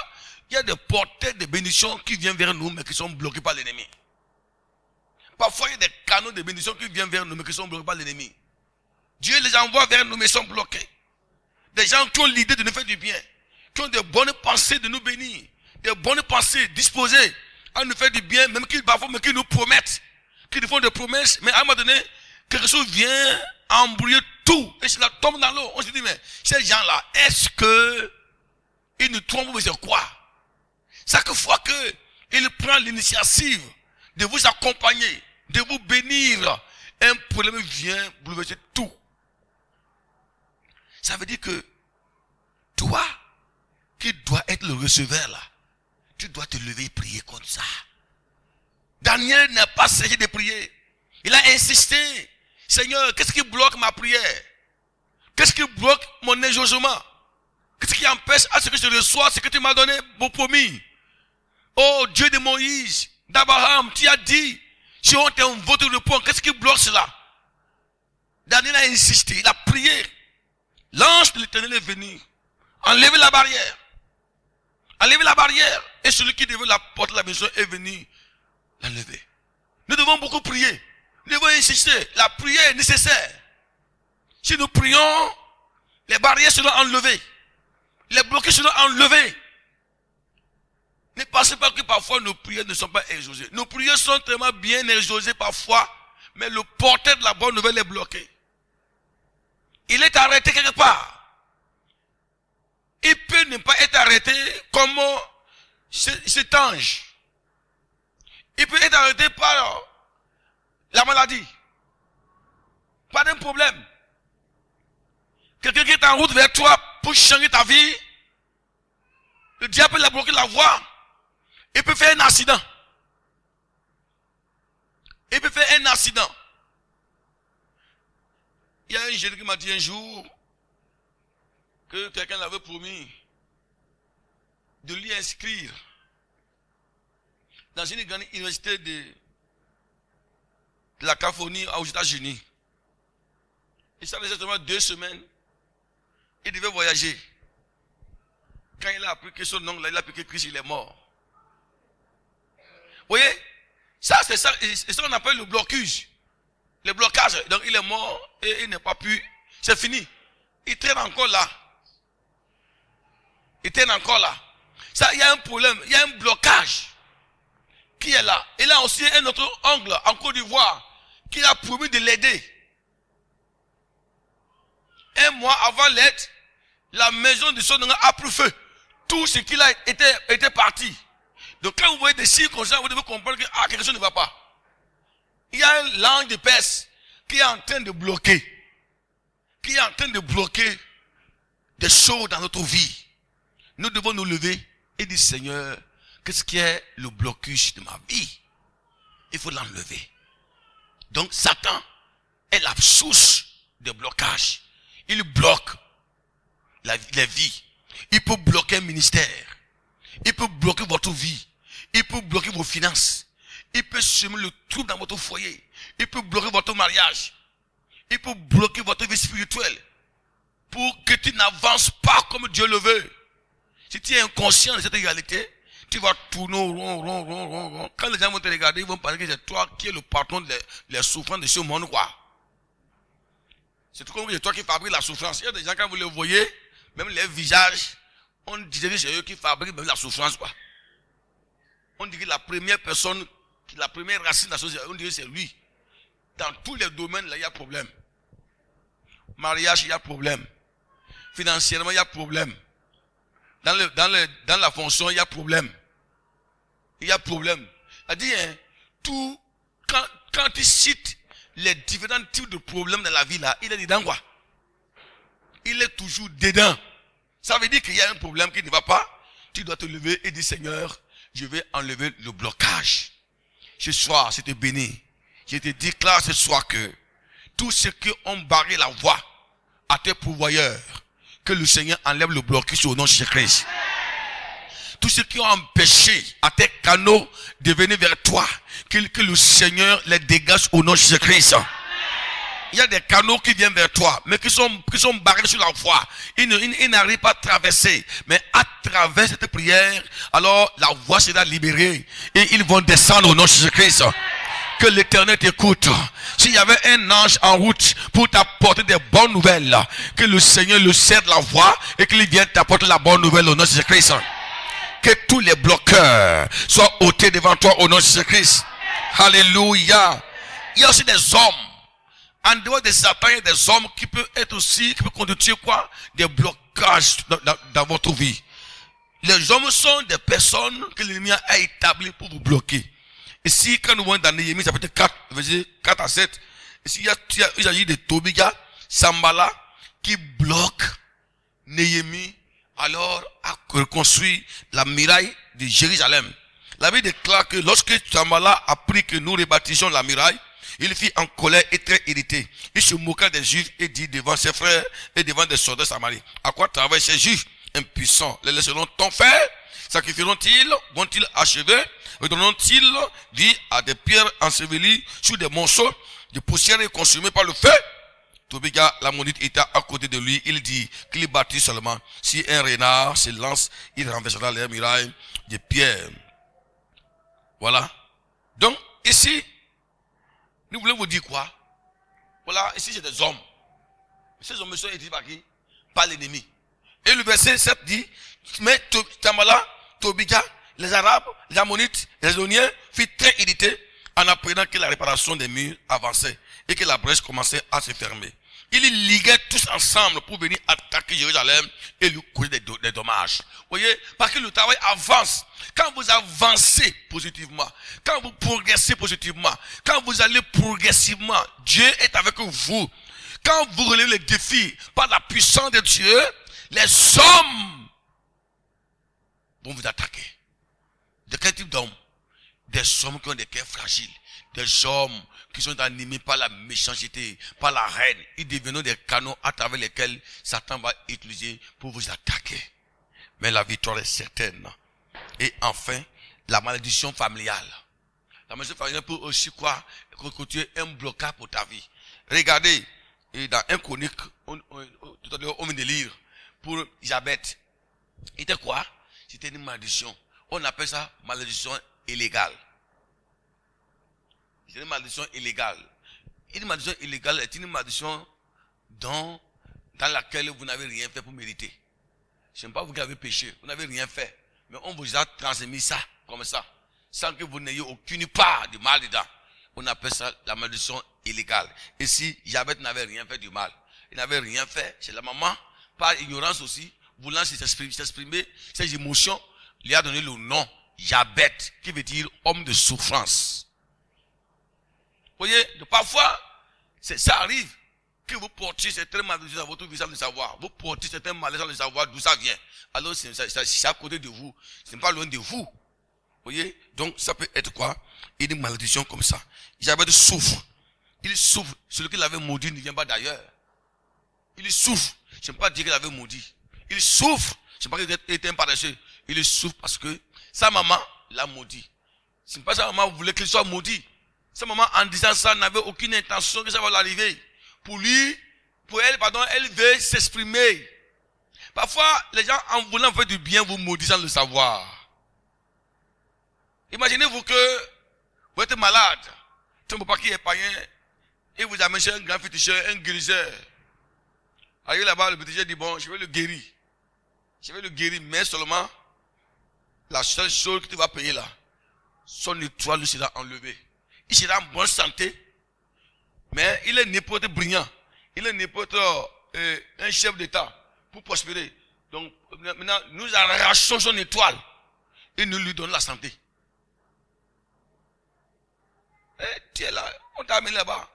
il y a des porteurs de bénédictions qui viennent vers nous mais qui sont bloqués par l'ennemi. Parfois, il y a des canaux de bénédictions qui viennent vers nous mais qui sont bloqués par l'ennemi. Dieu les envoie vers nous mais ils sont bloqués. Des gens qui ont l'idée de nous faire du bien. Qui ont de bonnes pensées de nous bénir. Des bonnes pensées disposées à nous faire du bien, même qui nous promettent. Qui nous font des promesses, mais à un moment donné, quelque chose vient embrouiller tout, et cela tombe dans l'eau. On se dit, mais ces gens-là, est-ce que ils nous trompent, mais c'est quoi? Chaque fois qu'il prend l'initiative de vous accompagner, de vous bénir, un problème vient bouleverser tout. Ça veut dire que toi, qui dois être le receveur là, tu dois te lever et prier comme ça. Daniel n'a pas cessé de prier. Il a insisté. Seigneur, qu'est-ce qui bloque ma prière? Qu'est-ce qui bloque mon éjongement? Qu'est-ce qui empêche à ce que je reçois ce que tu m'as donné, mon promis? Oh Dieu de Moïse, d'Abraham, tu as dit, si on t'invoque le repos, qu'est-ce qui bloque cela? Daniel a insisté, il a prié. L'ange de l'Éternel est venu. Enlevez la barrière. Enlevez la barrière. Et celui qui devait la porter la maison est venu. enlever. Nous devons beaucoup prier. Nous devons insister. La prière est nécessaire. Si nous prions, les barrières seront enlevées. Les blocages seront enlevés. Ne pensez pas que parfois nos prières ne sont pas exaucées. Nos prières sont tellement bien exaucées parfois, mais le porteur de la bonne nouvelle est bloqué. Il est arrêté quelque part. Il peut ne pas être arrêté comme cet ange. Il peut être arrêté par la maladie. Pas d'un problème. Quelqu'un qui est en route vers toi pour changer ta vie, le diable l'a bloqué la voie. Il peut faire un accident. Il peut faire un accident. Il y a un jeune qui m'a dit un jour que quelqu'un l'avait promis de lui inscrire dans une grande université de la Californie aux États-Unis. Et ça faisait seulement 2 semaines. Il devait voyager. Quand il a appris que son oncle, il a appris que Christ, il est mort. Vous voyez, ça c'est ça, c'est ça qu'on appelle le blocage. Le blocage. Donc il est mort et il n'a pas pu. C'est fini. Il traîne encore là. Il traîne encore là. Ça, il y a un problème, il y a un blocage qui est là. Il a aussi un autre oncle en Côte d'Ivoire qui a promis de l'aider. Un mois avant l'aide, la maison de son oncle a pris feu. Tout ce qu'il a était parti. Donc quand vous voyez des signes comme ça, vous devez comprendre que quelque chose ne va pas. Il y a un langue de Perse qui est en train de bloquer. Qui est en train de bloquer des choses dans notre vie. Nous devons nous lever et dire, Seigneur, qu'est-ce qui est le blocus de ma vie? Il faut l'enlever. Donc Satan est la source de blocage. Il bloque les vies. Il peut bloquer un ministère. Il peut bloquer votre vie. Il peut bloquer vos finances. Il peut semer le trouble dans votre foyer. Il peut bloquer votre mariage. Il peut bloquer votre vie spirituelle. Pour que tu n'avances pas comme Dieu le veut. Si tu es inconscient de cette réalité, tu vas tourner rond. Quand les gens vont te regarder, ils vont penser que c'est toi qui es le patron des souffrances de ce monde, quoi. C'est tout comme c'est toi qui fabrique la souffrance. Il y a des gens, quand vous les voyez, même les visages, on disait que c'est eux qui fabriquent même la souffrance, quoi. On dit que la première personne, la première racine de la société, on dit que c'est lui. Dans tous les domaines, là, il y a problème. Mariage, il y a problème. Financièrement, il y a problème. Dans la fonction, il y a problème. Il y a problème. C'est-à-dire, tout, quand tu cites les différents types de problèmes dans la vie, là, il est dedans, quoi. Il est toujours dedans. Ça veut dire qu'il y a un problème qui ne va pas. Tu dois te lever et dire, Seigneur, je vais enlever le blocage. Ce soir, je te bénis. Je te déclare ce soir que tous ceux qui ont barré la voie à tes pourvoyeurs, que le Seigneur enlève le blocage au nom de Jésus-Christ. Tous ceux qui ont empêché à tes canaux de venir vers toi, que le Seigneur les dégage au nom de Jésus-Christ. Il y a des canaux qui viennent vers toi, mais qui sont barrés sur la voie. Ils n'arrivent pas à traverser. Mais à travers cette prière, alors la voie sera libérée. Et ils vont descendre au nom de Jésus-Christ. Que l'Éternel t'écoute. S'il y avait un ange en route pour t'apporter des bonnes nouvelles, que le Seigneur le cède la voie et qu'il vienne t'apporter la bonne nouvelle au nom de Jésus-Christ. Que tous les bloqueurs soient ôtés devant toi au nom de Jésus-Christ. Alléluia. Il y a aussi des hommes. En dehors de Satan, il y a des hommes qui peuvent être aussi, qui peuvent conduire quoi? Des blocages dans votre vie. Les hommes sont des personnes que l'ennemi a établies pour vous bloquer. Ici, quand nous voyons dans Néhémie, chapitre 4, verset 4 à 7, ici, il s'agit de Tobiah, Sanballat, qui bloquent Néhémie, alors, à reconstruire la muraille de Jérusalem. La Bible déclare que lorsque Sanballat a appris que nous rebâtissions la muraille, il fut en colère et très irrité. Il se moqua des Juifs et dit devant ses frères et devant des soldats samaris, à quoi travaillent ces Juifs impuissants? Les laisseront-ils faire? Sacrifieront-ils? Vont-ils achever? Redonneront-ils vie à des pierres ensevelies sous des monceaux de poussière et consumées par le feu? Tobiah, l'ammonite, était à côté de lui. Il dit qu'il bâtit seulement. Si un renard se lance, il renversera les murailles de pierre. Voilà. Donc, ici, nous voulons vous dire quoi? Voilà, ici c'est des hommes. Ces hommes sont édités par qui? Par l'ennemi. Et le verset 7 dit, mais Tamala, Tobika, les Arabes, les Ammonites, les Zoniens furent très irrités en apprenant que la réparation des murs avançait et que la brèche commençait à se fermer. Ils liguaient tous ensemble pour venir attaquer Jérusalem et lui causer des dommages. Vous voyez, parce que le travail avance. Quand vous avancez positivement, quand vous progressez positivement, quand vous allez progressivement, Dieu est avec vous. Quand vous relevez les défis par la puissance de Dieu, les hommes vont vous attaquer. De quel type d'hommes? Des hommes qui ont des cœurs fragiles, des hommes qui sont animés par la méchanceté, par la haine. Ils deviennent des canons à travers lesquels Satan va utiliser pour vous attaquer. Mais la victoire est certaine. Et enfin, la malédiction familiale. La malédiction familiale peut aussi quoi? Constituer un blocage pour ta vie. Regardez, dans un chronique, tout à l'heure, on vient de lire, pour Jabet. C'était quoi? C'était une malédiction. On appelle ça malédiction illégale. C'est une malédiction illégale. Une malédiction illégale est une malédiction dans laquelle vous n'avez rien fait pour mériter. Ce n'est pas vous qui avez péché, vous n'avez rien fait. Mais on vous a transmis ça, comme ça, sans que vous n'ayez aucune part de mal dedans. On appelle ça la malédiction illégale. Et si Jabet n'avait rien fait du mal, il n'avait rien fait chez la maman, par ignorance aussi, voulant s'exprimer ses émotions, il lui a donné le nom Jabet, qui veut dire homme de souffrance. Vous voyez, parfois, ça arrive que vous portiez certains maladies dans votre vie sans le savoir. Vous portez certains maladies sans le savoir d'où ça vient. Alors, c'est à côté de vous. Ce n'est pas loin de vous. Vous voyez, donc ça peut être quoi? Une malédiction comme ça. Jabet souffre. Il souffre. Celui qui l'avait maudit ne vient pas d'ailleurs. Il souffre. Je ne peux pas dire qu'il avait maudit. Il souffre. Je ne sais pas qu'il était un paresseux. Il souffre parce que sa maman l'a maudit. Ce n'est pas sa maman voulait qu'il soit maudit. Sa maman, en disant ça, n'avait aucune intention que ça va l'arriver. Pour elle, elle veut s'exprimer. Parfois, les gens, en voulant faire du bien, vous maudissent sans le savoir. Imaginez-vous que vous êtes malade. Ton papa qui est païen, et vous amenez chez un grand féticheur, un guérisseur. Arrivé là-bas, le féticheur dit, bon, je vais le guérir. Je vais le guérir, mais seulement, la seule chose que tu vas payer là, son étoile lui sera enlevée. Il sera en bonne santé, mais il est n'importe brillant. Il est n'importe un chef d'État pour prospérer. Donc, maintenant, nous arrachons son étoile et nous lui donnons la santé. Et tu es là, on t'a amené là-bas.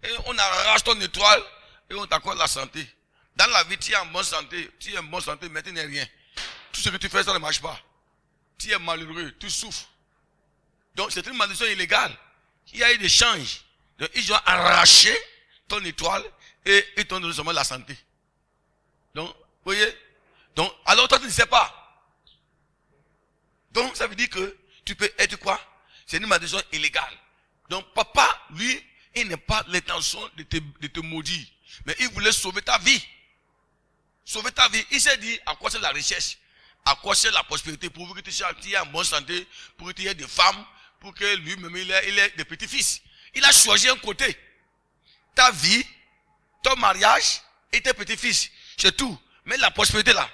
Et on arrache ton étoile et on t'accorde la santé. Dans la vie, tu es en bonne santé. Tu es en bonne santé, mais tu n'es rien. Tout ce que tu fais, ça ne marche pas. Tu es malheureux, tu souffres. Donc, c'est une malédiction illégale. Il y a eu des échanges. Donc, ils ont arraché ton étoile et ils t'ont donné seulement la santé. Donc, vous voyez? Donc, alors toi, tu ne sais pas. Donc, ça veut dire que tu peux être quoi? C'est une malédiction illégale. Donc, papa, lui, il n'a pas l'intention de te maudire. Mais il voulait sauver ta vie. Sauver ta vie. Il s'est dit, à quoi c'est la recherche? À quoi c'est la prospérité? Pour que tu sois en bonne santé, pour que tu aies des femmes, pour que lui-même il ait des petits-fils. Il a choisi un côté. Ta vie, ton mariage et tes petits-fils. C'est tout. Mais la prospérité là,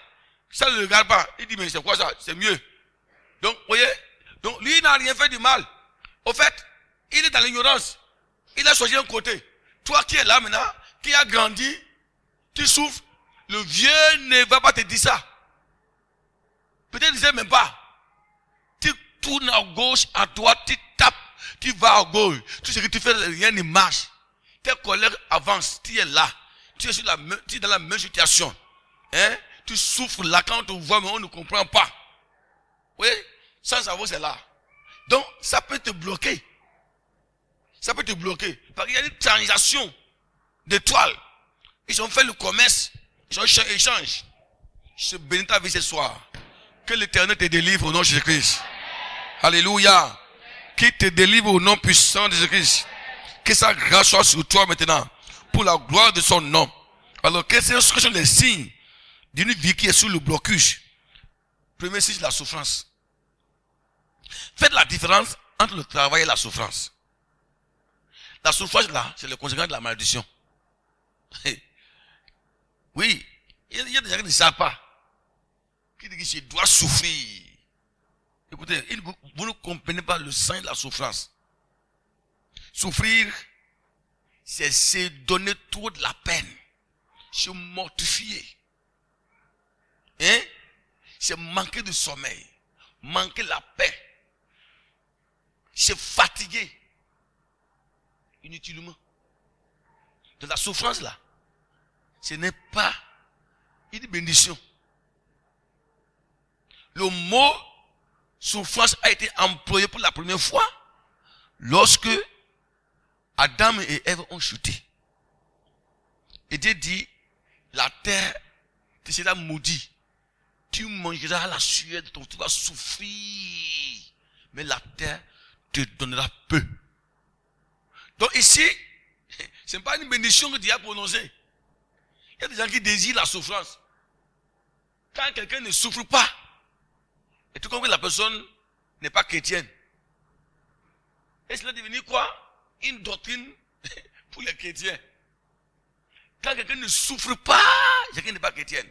ça ne le regarde pas. Il dit, mais c'est quoi ça? C'est mieux. Donc, vous voyez? Donc, lui, il n'a rien fait du mal. Au fait, il est dans l'ignorance. Il a choisi un côté. Toi qui es là maintenant, qui as grandi, tu souffres. Le vieux ne va pas te dire ça. Peut-être qu'il ne sait même pas. Tu tournes à gauche, à droite, tu tapes, tu vas à gauche. Tout ce que tu fais, rien ne marche. Tes collègues avancent, tu es là. Tu es dans la même situation. Hein? Tu souffres là quand on te voit, mais on ne comprend pas. Oui, sans savoir, c'est là. Donc, ça peut te bloquer. Ça peut te bloquer. Parce qu'il y a une transaction d'étoiles. Ils ont fait le commerce. Ils ont échangé. Je bénis ta vie ce soir. Que l'Éternel te délivre au nom de Jésus-Christ. Alléluia. Qu'il te délivre au nom puissant de Jésus-Christ. Que sa grâce soit sur toi maintenant. Pour la gloire de son nom. Alors, quels sont les signes d'une vie qui est sous le blocus? Premier signe, la souffrance. Faites la différence entre le travail et la souffrance. La souffrance là, c'est le conséquent de la malédiction. Oui, il y a des gens qui ne savent pas. Qui disent que je dois souffrir. Écoutez, vous ne comprenez pas le sens de la souffrance. Souffrir, c'est se donner trop de la peine. Se mortifier. Hein? C'est manquer de sommeil. Manquer la paix. C'est fatiguer. Inutilement. De la souffrance là. Ce n'est pas une bénédiction. Le mot souffrance a été employé pour la première fois lorsque Adam et Ève ont chuté. Et Dieu dit, la terre te sera maudite. Tu mangeras la sueur de ton, tu vas souffrir. Mais la terre te donnera peu. Donc ici, ce n'est pas une bénédiction que Dieu a prononcée. Il y a des gens qui désirent la souffrance. Quand quelqu'un ne souffre pas, et tout comme que la personne n'est pas chrétienne, et cela devenu quoi? Une doctrine pour les chrétiens. Quand quelqu'un ne souffre pas, quelqu'un n'est pas chrétien.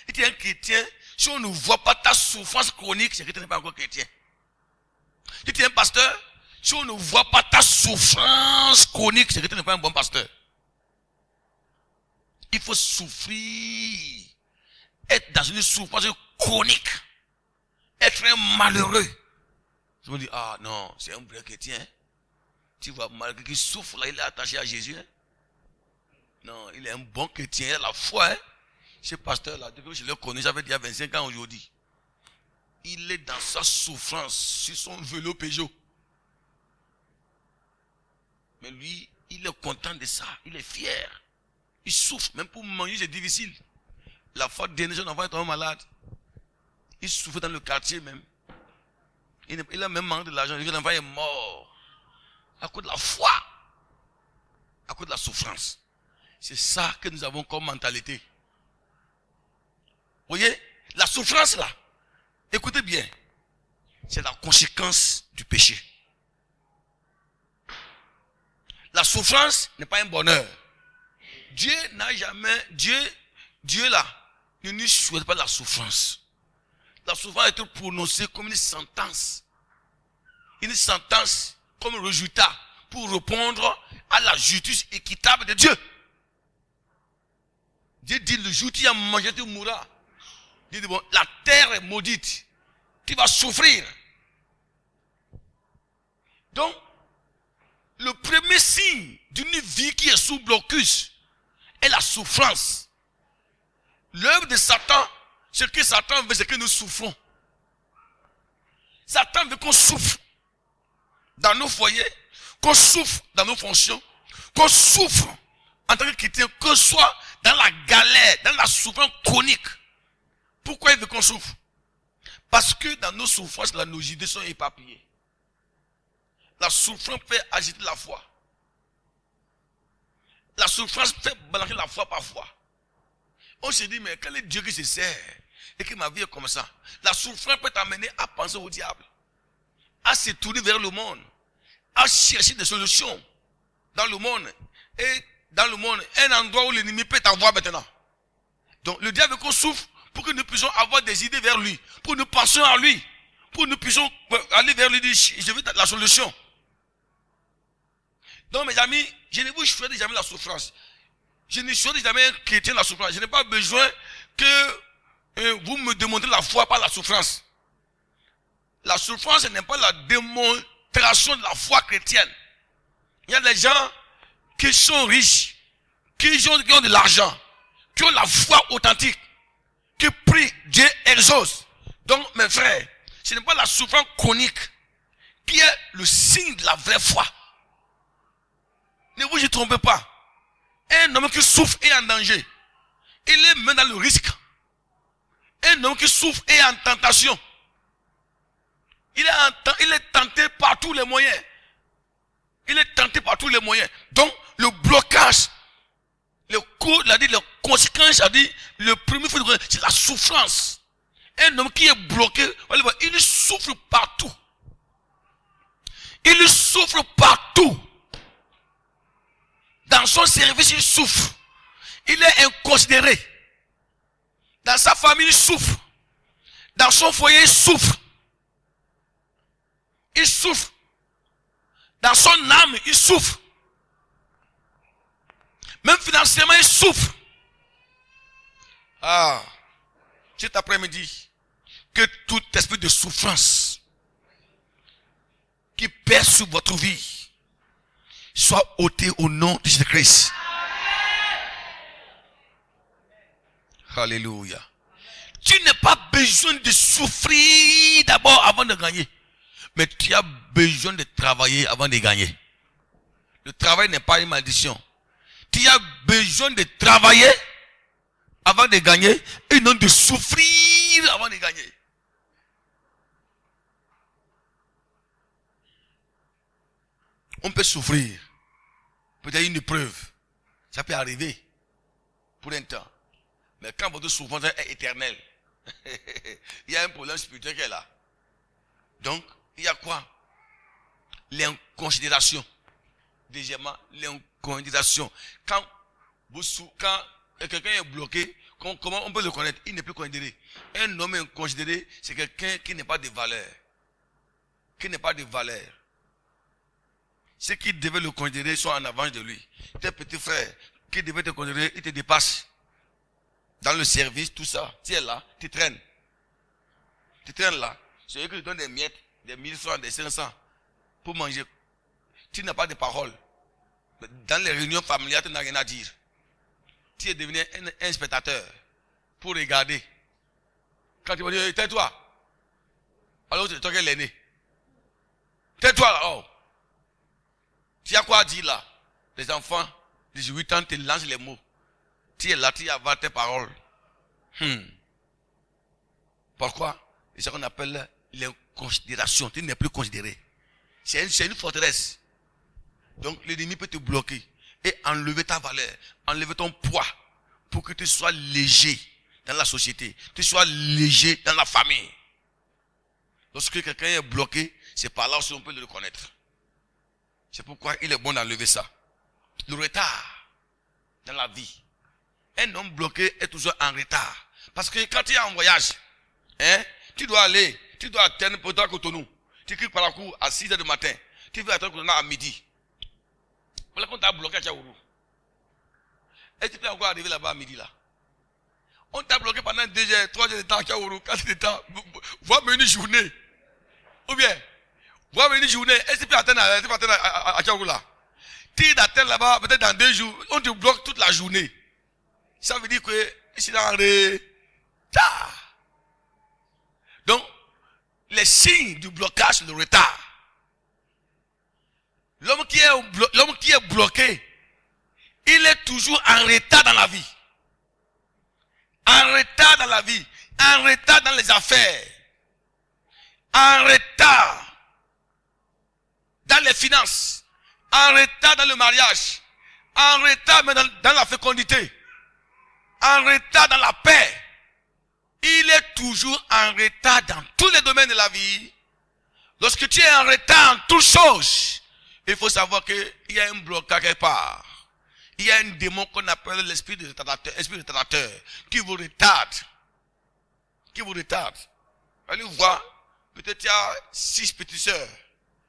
Si tu es un chrétien, si on ne voit pas ta souffrance chronique, c'est que tu n'es pas encore chrétien. Si tu es un pasteur, si on ne voit pas ta souffrance chronique, c'est que tu n'es pas un bon pasteur. Il faut souffrir, être dans une souffrance chronique, être un malheureux. Je me dis, ah non, c'est un vrai chrétien. Tu vois, malgré qu'il souffre, là, il est attaché à Jésus. Hein? Non, il est un bon chrétien, il a la foi. Hein? Ce pasteur-là, depuis que je le connais, j'avais déjà 25 ans aujourd'hui. Il est dans sa souffrance, sur son vélo Peugeot. Mais lui, il est content de ça, il est fier. Il souffre, même pour manger, c'est difficile. La fois dernière, son enfant est tombé malade. Il souffre dans le quartier même. Il a même manqué de l'argent. L'enfant est mort. À cause de la foi. À cause de la souffrance. C'est ça que nous avons comme mentalité. Vous voyez, la souffrance là, écoutez bien, c'est la conséquence du péché. La souffrance n'est pas un bonheur. Dieu n'a jamais, Dieu là, ne nous souhaite pas la souffrance. La souffrance a été prononcée comme une sentence. Une sentence comme résultat pour répondre à la justice équitable de Dieu. Dieu dit, le jour où tu as mangé, tu mourras. Dieu dit, bon, la terre est maudite. Tu vas souffrir. Donc, le premier signe d'une vie qui est sous blocus est la souffrance. L'œuvre de Satan, ce que Satan veut, c'est que nous souffrons. Satan veut qu'on souffre dans nos foyers, qu'on souffre dans nos fonctions, qu'on souffre en tant que chrétien, qu'on soit dans la galère, dans la souffrance chronique. Pourquoi il veut qu'on souffre? Parce que dans nos souffrances, là, nos idées sont éparpillées. La souffrance fait agiter la foi. La souffrance fait balancer la foi parfois. On se dit, mais quel est Dieu qui se sert et que ma vie est comme ça? La souffrance peut t'amener à penser au diable, à se tourner vers le monde, à chercher des solutions dans le monde. Et dans le monde, un endroit où l'ennemi peut t'avoir maintenant. Donc le diable veut qu'on souffre pour que nous puissions avoir des idées vers lui, pour que nous pensions à lui, pour que nous puissions aller vers lui et dire, je veux la solution. Donc mes amis, je ne vous choisis jamais la souffrance. Je ne choisis jamais un chrétien la souffrance. Je n'ai pas besoin que vous me démontrez la foi par la souffrance. La souffrance n'est pas la démonstration de la foi chrétienne. Il y a des gens qui sont riches, qui ont de l'argent, qui ont la foi authentique, qui prient, Dieu exauce. Donc mes frères, ce n'est pas la souffrance chronique qui est le signe de la vraie foi. Ne vous y trompez pas. Un homme qui souffre est en danger. Il est même dans le risque. Un homme qui souffre est en tentation. Il est tenté par tous les moyens. Il est tenté par tous les moyens. Donc, le blocage, les conséquences, c'est-à-dire, le premier, c'est la souffrance. Un homme qui est bloqué, il souffre partout. Il souffre partout. Dans son service, il souffre. Il est inconsidéré. Dans sa famille, il souffre. Dans son foyer, il souffre. Il souffre. Dans son âme, il souffre. Même financièrement, il souffre. Cet après-midi, que tout esprit de souffrance qui pèse sur votre vie soit ôté au nom de Jésus-Christ. Alléluia. Tu n'as pas besoin de souffrir d'abord avant de gagner. Mais tu as besoin de travailler avant de gagner. Le travail n'est pas une malédiction. Tu as besoin de travailler avant de gagner et non de souffrir avant de gagner. On peut souffrir. Peut-être une épreuve. Ça peut arriver pour un temps. Mais quand votre souffrance est éternelle, il y a un problème spirituel qui est là. Donc, il y a quoi? L'inconsidération. Deuxièmement, l'inconsidération. Quand quelqu'un est bloqué, comment on peut le connaître? Il n'est plus considéré. Un homme inconsidéré, c'est quelqu'un qui n'est pas de valeur. Qui n'est pas de valeur. Ceux qui devaient le considérer sont en avance de lui. Tes petits frères qui devaient te considérer, ils te dépassent. Dans le service, tout ça. Tu es là, tu traînes. Tu traînes là. C'est eux qui te donnent des miettes, des 1000 francs, des 500 pour manger. Tu n'as pas de parole. Dans les réunions familiales, tu n'as rien à dire. Tu es devenu un spectateur pour regarder. Quand tu vas dire, tais-toi. Alors c'est toi qui es l'aîné. Tais-toi là. Oh. Tu as quoi à dire là? Les enfants, 18 ans, te lancent les mots. Tu es là, tu avales tes paroles. Pourquoi? C'est ce qu'on appelle l'inconsidération. Tu n'es plus considéré. C'est une forteresse. Donc l'ennemi peut te bloquer et enlever ta valeur, enlever ton poids pour que tu sois léger dans la société, tu sois léger dans la famille. Lorsque quelqu'un est bloqué, c'est par là aussi on peut le reconnaître. C'est pourquoi il est bon d'enlever ça. Le retard dans la vie. Un homme bloqué est toujours en retard. Parce que quand tu es en voyage, tu dois atteindre pour toi Cotonou. Tu quittes par la cour à 6h du matin. Tu veux attendre Cotonou à midi. Voilà qu'on t'a bloqué à Tchaourou. Et tu peux encore arriver là-bas à midi là. On t'a bloqué pendant 2 heures, 3 heures de temps à Tchaourou, 4 heures de temps. Voir une journée. Ou bien, voir une journée. Et tu peux attendre à Tchaourou là. Tu t'attends là-bas, peut-être dans 2 jours, on te bloque toute la journée. Ça veut dire que c'est dans le retard. Donc, les signes du blocage, le retard. L'homme qui est bloqué, il est toujours en retard dans la vie. En retard dans la vie. En retard dans les affaires. En retard dans les finances. En retard dans le mariage. En retard dans la fécondité. En retard dans la paix. Il est toujours en retard dans tous les domaines de la vie. Lorsque tu es en retard en toutes choses, il faut savoir qu'il y a un blocage quelque part. Il y a un démon qu'on appelle l'esprit de retardateur, qui vous retarde. Qui vous retarde. Allez voir, peut-être il y a 6 petites sœurs.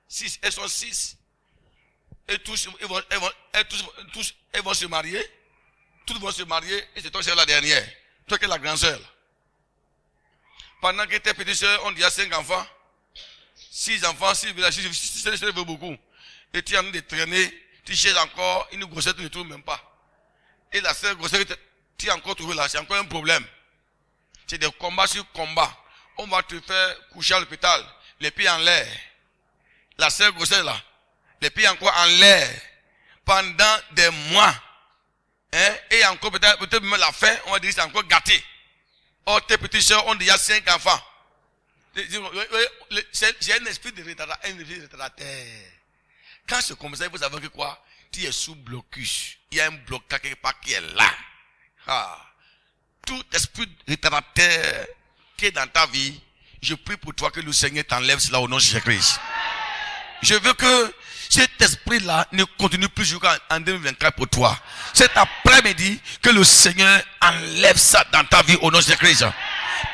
6, elles sont 6. Et tous, elles vont se marier. Toutes vont se marier et c'est toi qui es la dernière. Toi qui es la grande sœur. Pendant que tes petites sœurs ont déjà 5 enfants, 6 enfants, 6 villages, 6 veut beaucoup. Et tu es en train de traîner, tu cherches encore une grossesse, tu ne trouves même pas. Et la sœur grossesse, tu as encore trouvé là, c'est encore un problème. C'est des combats sur combats. On va te faire coucher à l'hôpital, les pieds en l'air. La sœur grossesse là, les pieds encore en l'air. Pendant des mois. Et encore peut-être même la fin, on va dire que c'est encore gâté. Oh, tes petites sœurs ont déjà 5 enfants. C'est un esprit de retardateur. Quand c'est comme ça, il faut savoir que quoi? Tu es sous blocus. Il y a un blocage quelque part qui est là. Tout esprit retardateur qui bloqué dans ta vie, je prie pour toi que le Seigneur t'enlève cela au nom de Jésus-Christ. Je veux que cet esprit-là ne continue plus jusqu'en 2024 pour toi. Cet après-midi, que le Seigneur enlève ça dans ta vie au nom de Jésus-Christ.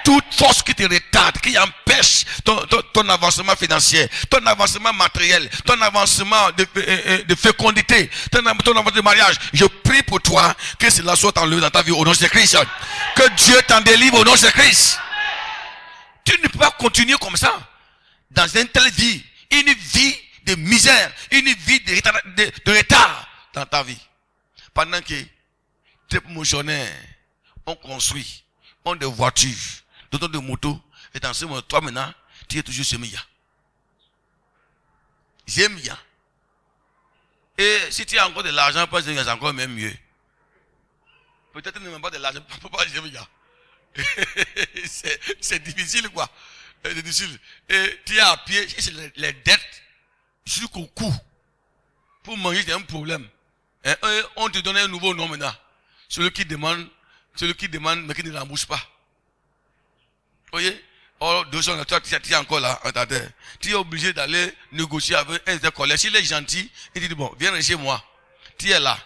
Toute force qui te retarde, qui empêche ton avancement financier, ton avancement matériel, ton avancement de fécondité, ton avancement de mariage, je prie pour toi que cela soit enlevé dans ta vie au nom de Jésus-Christ. Que Dieu t'en délivre au nom de Jésus-Christ. Tu ne peux pas continuer comme ça, dans une telle vie, une vie de misère, une vie de retard dans ta vie. Pendant que tes promotionnaires ont construit, ont des voitures, d'autres de motos, et dans ce moment, toi maintenant, tu es toujours Jémia. Jémia. Et si tu as encore de l'argent, c'est encore même mieux. Peut-être que tu n'as même pas de l'argent, pas Jémia. C'est difficile quoi. C'est difficile. Et tu es à pied, les dettes jusqu'au cou. Pour manger, c'est un problème. Et on te donne un nouveau nom maintenant. Celui qui demande, mais qui ne l'embauche pas. Vous voyez? Or, toi, tu es encore là, en ta terre. Tu es obligé d'aller négocier avec un de tes collègues. S'il est gentil, il dit, bon, viens chez moi. Tu es là.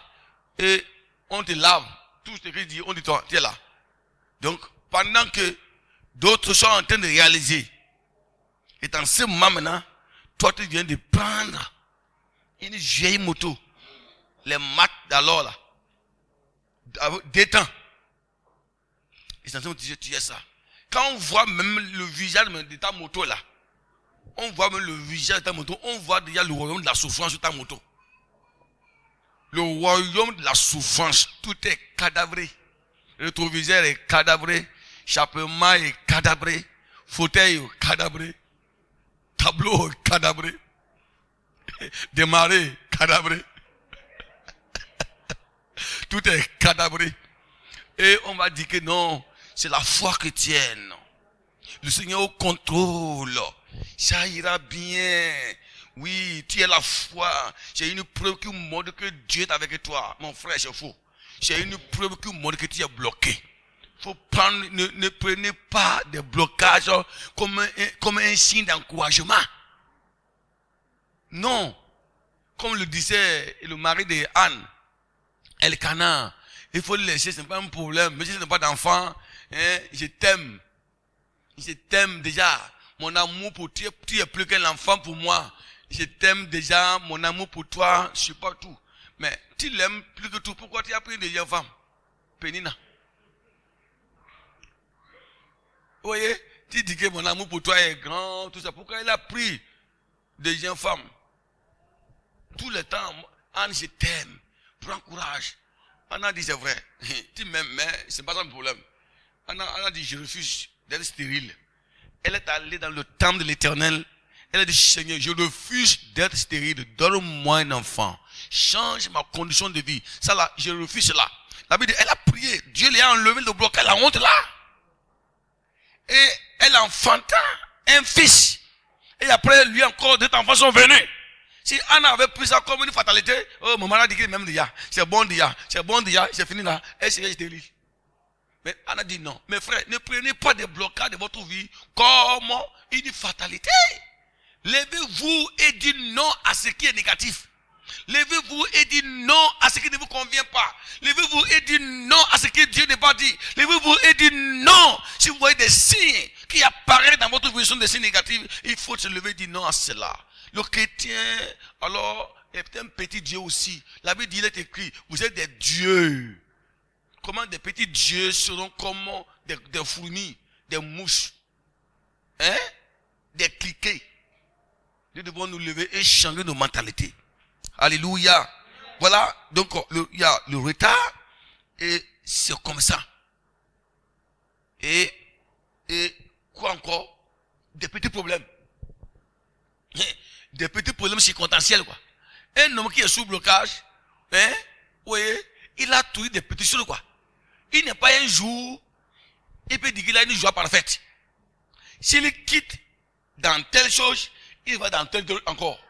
Et on te lave. Tout ce qu'il dit, on dit, toi, tu es là. Donc, pendant que d'autres sont en train de réaliser, et dans ce moment maintenant, toi, tu viens de prendre une vieille moto, les maths d'alors là, détends. Et c'est en train de dire, tu es ça. Quand on voit même le visage de ta moto là, on voit même le visage de ta moto, on voit déjà le royaume de la souffrance sur ta moto. Le royaume de la souffrance, tout est cadavré. Le rétroviseur est cadavré, chapeau est cadavré, fauteuil est cadavré, tableau est cadavré, démarré cadavré. Tout est cadavré. Et on va dire que non, c'est la foi chrétienne. Le Seigneur au contrôle. Ça ira bien. Oui, tu es la foi. C'est une preuve qui montre que Dieu est avec toi. Mon frère, c'est faux. C'est une preuve qui montre que tu es bloqué. Faut prendre, ne prenez pas des blocages comme un signe d'encouragement. Non. Comme le disait le mari de Anne, Elkanah, il faut le laisser, ce n'est pas un problème. Mais si ce n'est pas d'enfant, hein, je t'aime. Je t'aime déjà. Mon amour pour toi, tu es plus qu'un enfant pour moi. Je t'aime déjà, mon amour pour toi, je ne sais pas tout. Mais tu l'aimes plus que tout. Pourquoi tu as pris une deuxième femme? Pénina. Vous voyez, tu dis que mon amour pour toi est grand, tout ça. Pourquoi il a pris deuxième femme? Tout le temps, Anne, je t'aime. Prends courage. Anna dit, c'est vrai. Tu m'aimes, mais ce n'est pas ça le problème. Anna dit, je refuse d'être stérile. Elle est allée dans le temple de l'Éternel. Elle a dit, Seigneur, je refuse d'être stérile. Donne-moi un enfant. Change ma condition de vie. Ça là, je refuse cela. La Bible dit, elle a prié. Dieu lui a enlevé le blocage, la honte là. Et elle enfanta un fils. Et après, lui encore, deux enfants sont venus. Si Anna avait pris ça comme une fatalité, oh, maman a dit que même déjà, c'est bon déjà, c'est fini là, elle serait stérile. Mais Anna dit non. Mes frères, ne prenez pas des blocages de votre vie comme une fatalité. Levez-vous et dites non à ce qui est négatif. Levez-vous et dites non à ce qui ne vous convient pas. Levez-vous et dites non à ce que Dieu n'a pas dit. Levez-vous et dites non. Si vous voyez des signes qui apparaissent dans votre vision, des signes négatifs, il faut se lever et dire non à cela. Le chrétien, alors, est un petit Dieu aussi. La Bible dit, il est écrit, vous êtes des dieux. Comment des petits dieux seront comme des fourmis, des mouches, hein? Des cliquets. Nous devons nous lever et changer nos mentalités. Alléluia. Voilà, donc il y a le retard et c'est comme ça. Et quoi encore? Des petits problèmes. Des petits problèmes circonstanciels, quoi. Un homme qui est sous blocage, hein, vous voyez, il a tout des petites choses, quoi. Il n'est pas un jour, il peut dire qu'il a une joie parfaite. S'il quitte dans telle chose, il va dans telle encore.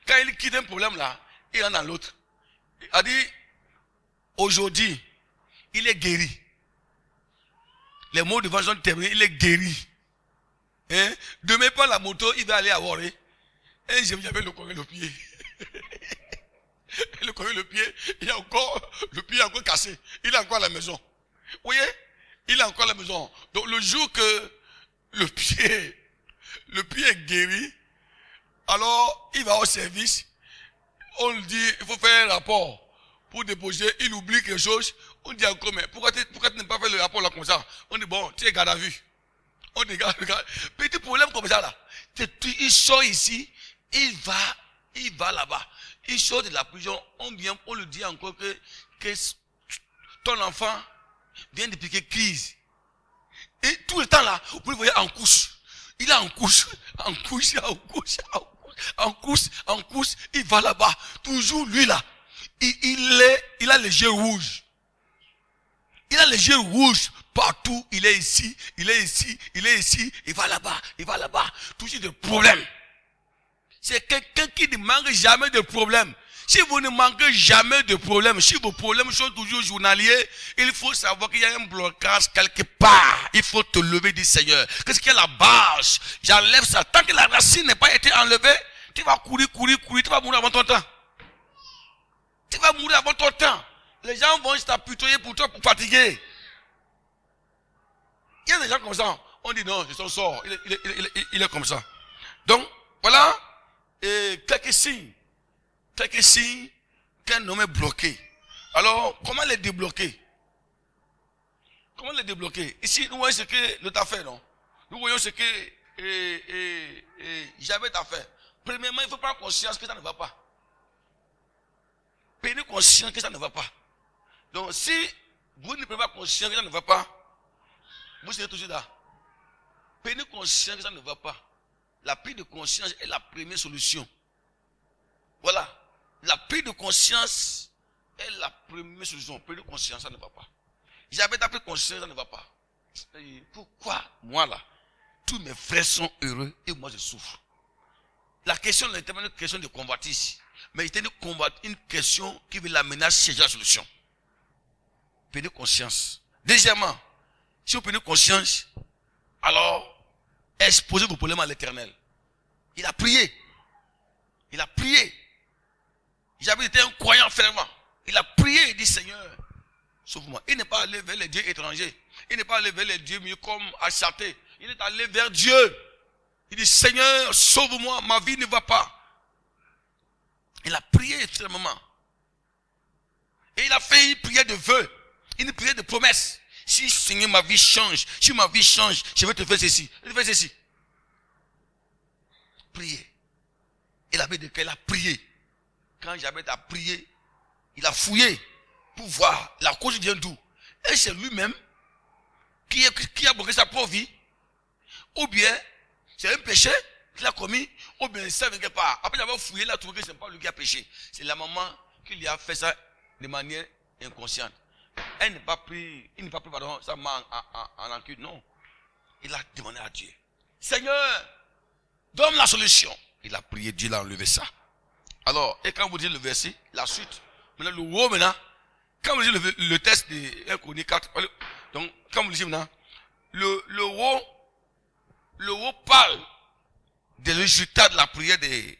Quand il quitte un problème là, il va dans l'autre. Il a dit, aujourd'hui, il est guéri. Les mots de vente sont terminés, il est guéri. Hein? Demain, pas la moto, il va aller à Waré. Et j'avais le corps et le pied. Le corps et le pied, il a encore, le pied est encore cassé. Il est encore à la maison. Vous voyez? Il est encore à la maison. Donc, le jour que le pied est guéri, alors, il va au service. On lui dit, il faut faire un rapport pour déposer. Il oublie quelque chose. On dit encore, mais pourquoi tu n'as pas fait le rapport là comme ça? On dit, bon, tu es garde à vue. On dit, regarde. Petit problème comme ça là. Il sort ici, il va là-bas. Il sort de la prison, on lui dit encore que ton enfant vient de piquer crise. Et tout le temps là, vous le voyez en couche. Il est en couche, il va là-bas. Toujours lui là. Il a les yeux rouges. Il a les yeux rouges partout. Il est ici, il va là-bas. Toujours des problèmes. C'est quelqu'un qui ne manque jamais de problèmes. Si vous ne manquez jamais de problèmes, si vos problèmes sont toujours journaliers, il faut savoir qu'il y a un blocage quelque part. Il faut te lever du Seigneur. Qu'est-ce qu'il y a la base? J'enlève ça. Tant que la racine n'a pas été enlevée, tu vas courir, tu vas mourir avant ton temps. Les gens vont s'apitoyer pour toi pour fatiguer. Il y a des gens comme ça. On dit non, c'est son sort. Il est comme ça. Donc, voilà. Et quelques signes qu'un homme est bloqué. Alors, comment les débloquer? Ici, nous voyons ce que l'autre a fait, non? Nous voyons ce que j'avais à faire. Premièrement, il faut prendre conscience que ça ne va pas. Prenez conscience que ça ne va pas. Donc, si vous ne prenez pas conscience que ça ne va pas, vous serez toujours là. Prenez conscience que ça ne va pas. La prise de conscience est la première solution. Voilà. La prise de conscience est la première solution. Prise de conscience, ça ne va pas. J'avais pris conscience, ça ne va pas. Pourquoi moi là, tous mes frères sont heureux et moi je souffre? La question n'est pas une question de convoitise, mais c'était une question qui veut l'amener à chercher la solution. Prenez conscience. Deuxièmement, si vous prenez conscience, alors exposez vos problèmes à l'Éternel. Il a prié. J'avais été un croyant fervent. Il a prié et dit, Seigneur, sauve-moi. Il n'est pas allé vers les dieux étrangers. Il n'est pas allé vers les dieux mieux comme Achaté. Il est allé vers Dieu. Il dit, Seigneur, sauve-moi, ma vie ne va pas. Il a prié extrêmement. Et il a fait une prière de vœux, une prière de promesse. Si Seigneur, ma vie change, je vais te faire ceci. Il fait ceci. Prier. Il avait dit qu'elle a prié. Quand Jabet a prié, il a fouillé pour voir la cause vient d'où. Et c'est lui-même qui a bloqué sa propre vie. Ou bien, c'est un péché qu'il a commis, ou bien ça ne vient pas. Après avoir fouillé, il a trouvé que ce n'est pas lui qui a péché. C'est la maman qui lui a fait ça de manière inconsciente. Il n'a pas pris pardon, sa main en encul, non. Il a demandé à Dieu, Seigneur, donne la solution. Il a prié, Dieu l'a enlevé ça. Alors, et quand vous dites le verset, la suite, maintenant le roi maintenant, quand vous dites le texte de 1 Chronique 4, donc quand vous lisez maintenant, le roi parle des résultats de la prière de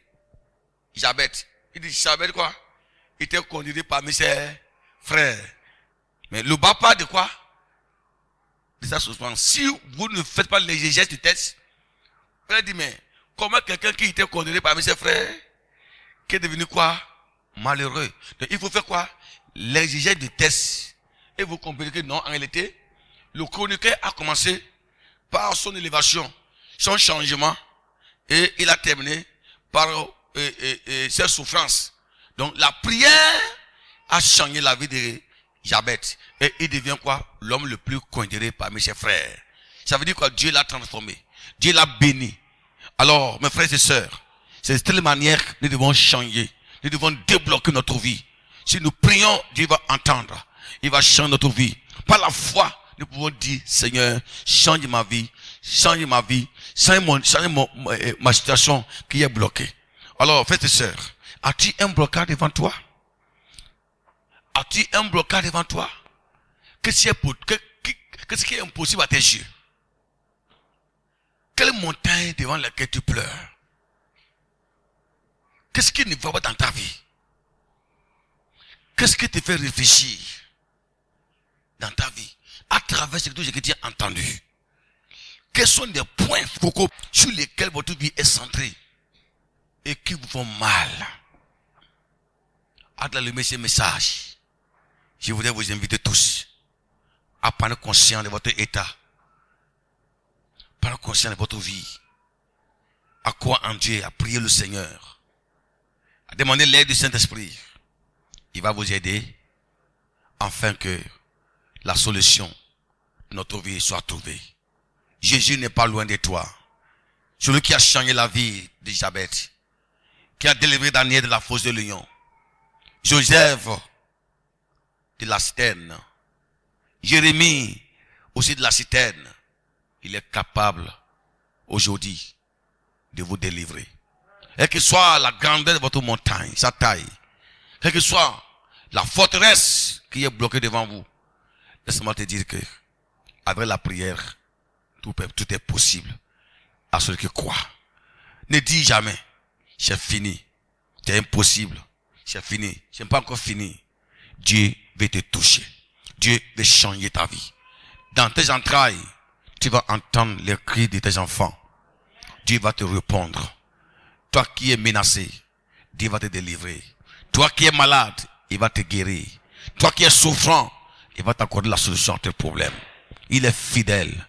Jabet. Il dit, Jabet quoi? Il était condamné parmi ses frères. Mais le bas part de quoi? De sa souffrance. Si vous ne faites pas l'exégèse du texte, il a dit, mais comment quelqu'un qui était condamné parmi ses frères, qui est devenu quoi? Malheureux. Donc il faut faire quoi? L'exégèse du texte. Et vous comprenez que non, en réalité, le chroniqueur a commencé par son élévation, son changement, et il a terminé par ses souffrances. Donc la prière a changé la vie de Jabet. Et il devient quoi? L'homme le plus considéré parmi ses frères. Ça veut dire quoi? Dieu l'a transformé. Dieu l'a béni. Alors, mes frères et sœurs, c'est de telle manière que nous devons changer. Nous devons débloquer notre vie. Si nous prions, Dieu va entendre. Il va changer notre vie. Par la foi, nous pouvons dire, Seigneur, change ma vie, change ma situation qui est bloquée. Alors, frères et sœurs, as-tu un blocage devant toi? As-tu un blocage devant toi? Qu'est-ce Qu'est-ce qui est impossible à tes yeux? Quelle montagne devant laquelle tu pleures? Qu'est-ce qui ne va pas dans ta vie? Qu'est-ce qui te fait réfléchir dans ta vie à travers ce que tu as entendu? Quels sont les points focaux sur lesquels votre vie est centrée et qui vous font mal? À travers ce message, je voudrais vous inviter tous à prendre conscience de votre état, prendre conscience de votre vie, à croire en Dieu, à prier le Seigneur, à demander l'aide du Saint-Esprit. Il va vous aider afin que la solution de notre vie soit trouvée. Jésus n'est pas loin de toi. Celui qui a changé la vie d'Élisabeth, qui a délivré Daniel de la fosse de lion, Joseph de la citerne, Jérémie aussi de la citerne. Il est capable aujourd'hui de vous délivrer. Quelle que soit la grandeur de votre montagne, sa taille, quelle que soit la forteresse qui est bloquée devant vous, laisse-moi te dire que avec la prière, tout est possible à celui qui croit. Ne dis jamais, c'est fini, c'est impossible, c'est fini, c'est pas encore fini. Dieu veut te toucher. Dieu veut changer ta vie. Dans tes entrailles, tu vas entendre les cris de tes enfants. Dieu va te répondre. Toi qui es menacé, Dieu va te délivrer. Toi qui es malade, il va te guérir. Toi qui es souffrant, il va t'accorder la solution à tes problèmes. Il est fidèle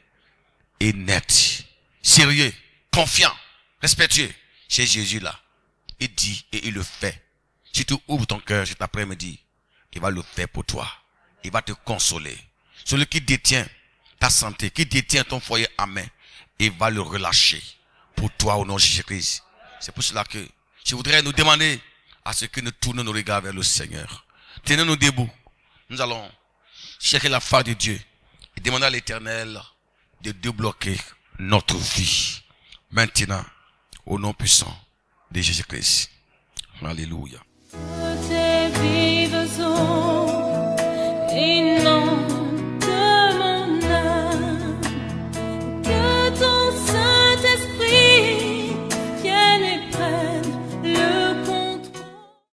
et net, sérieux, confiant, respectueux. C'est Jésus là. Il dit et il le fait. Si tu ouvres ton cœur cet après-midi, il va le faire pour toi. Il va te consoler. Celui qui détient ta santé, qui détient ton foyer en main, il va le relâcher pour toi au nom de Jésus-Christ. C'est pour cela que je voudrais nous demander à ce que nous tournons nos regards vers le Seigneur. Tenons-nous debout. Nous allons chercher la face de Dieu et demander à l'Éternel de débloquer notre vie. Maintenant, au nom puissant de Jésus-Christ. Alléluia. Toutes vives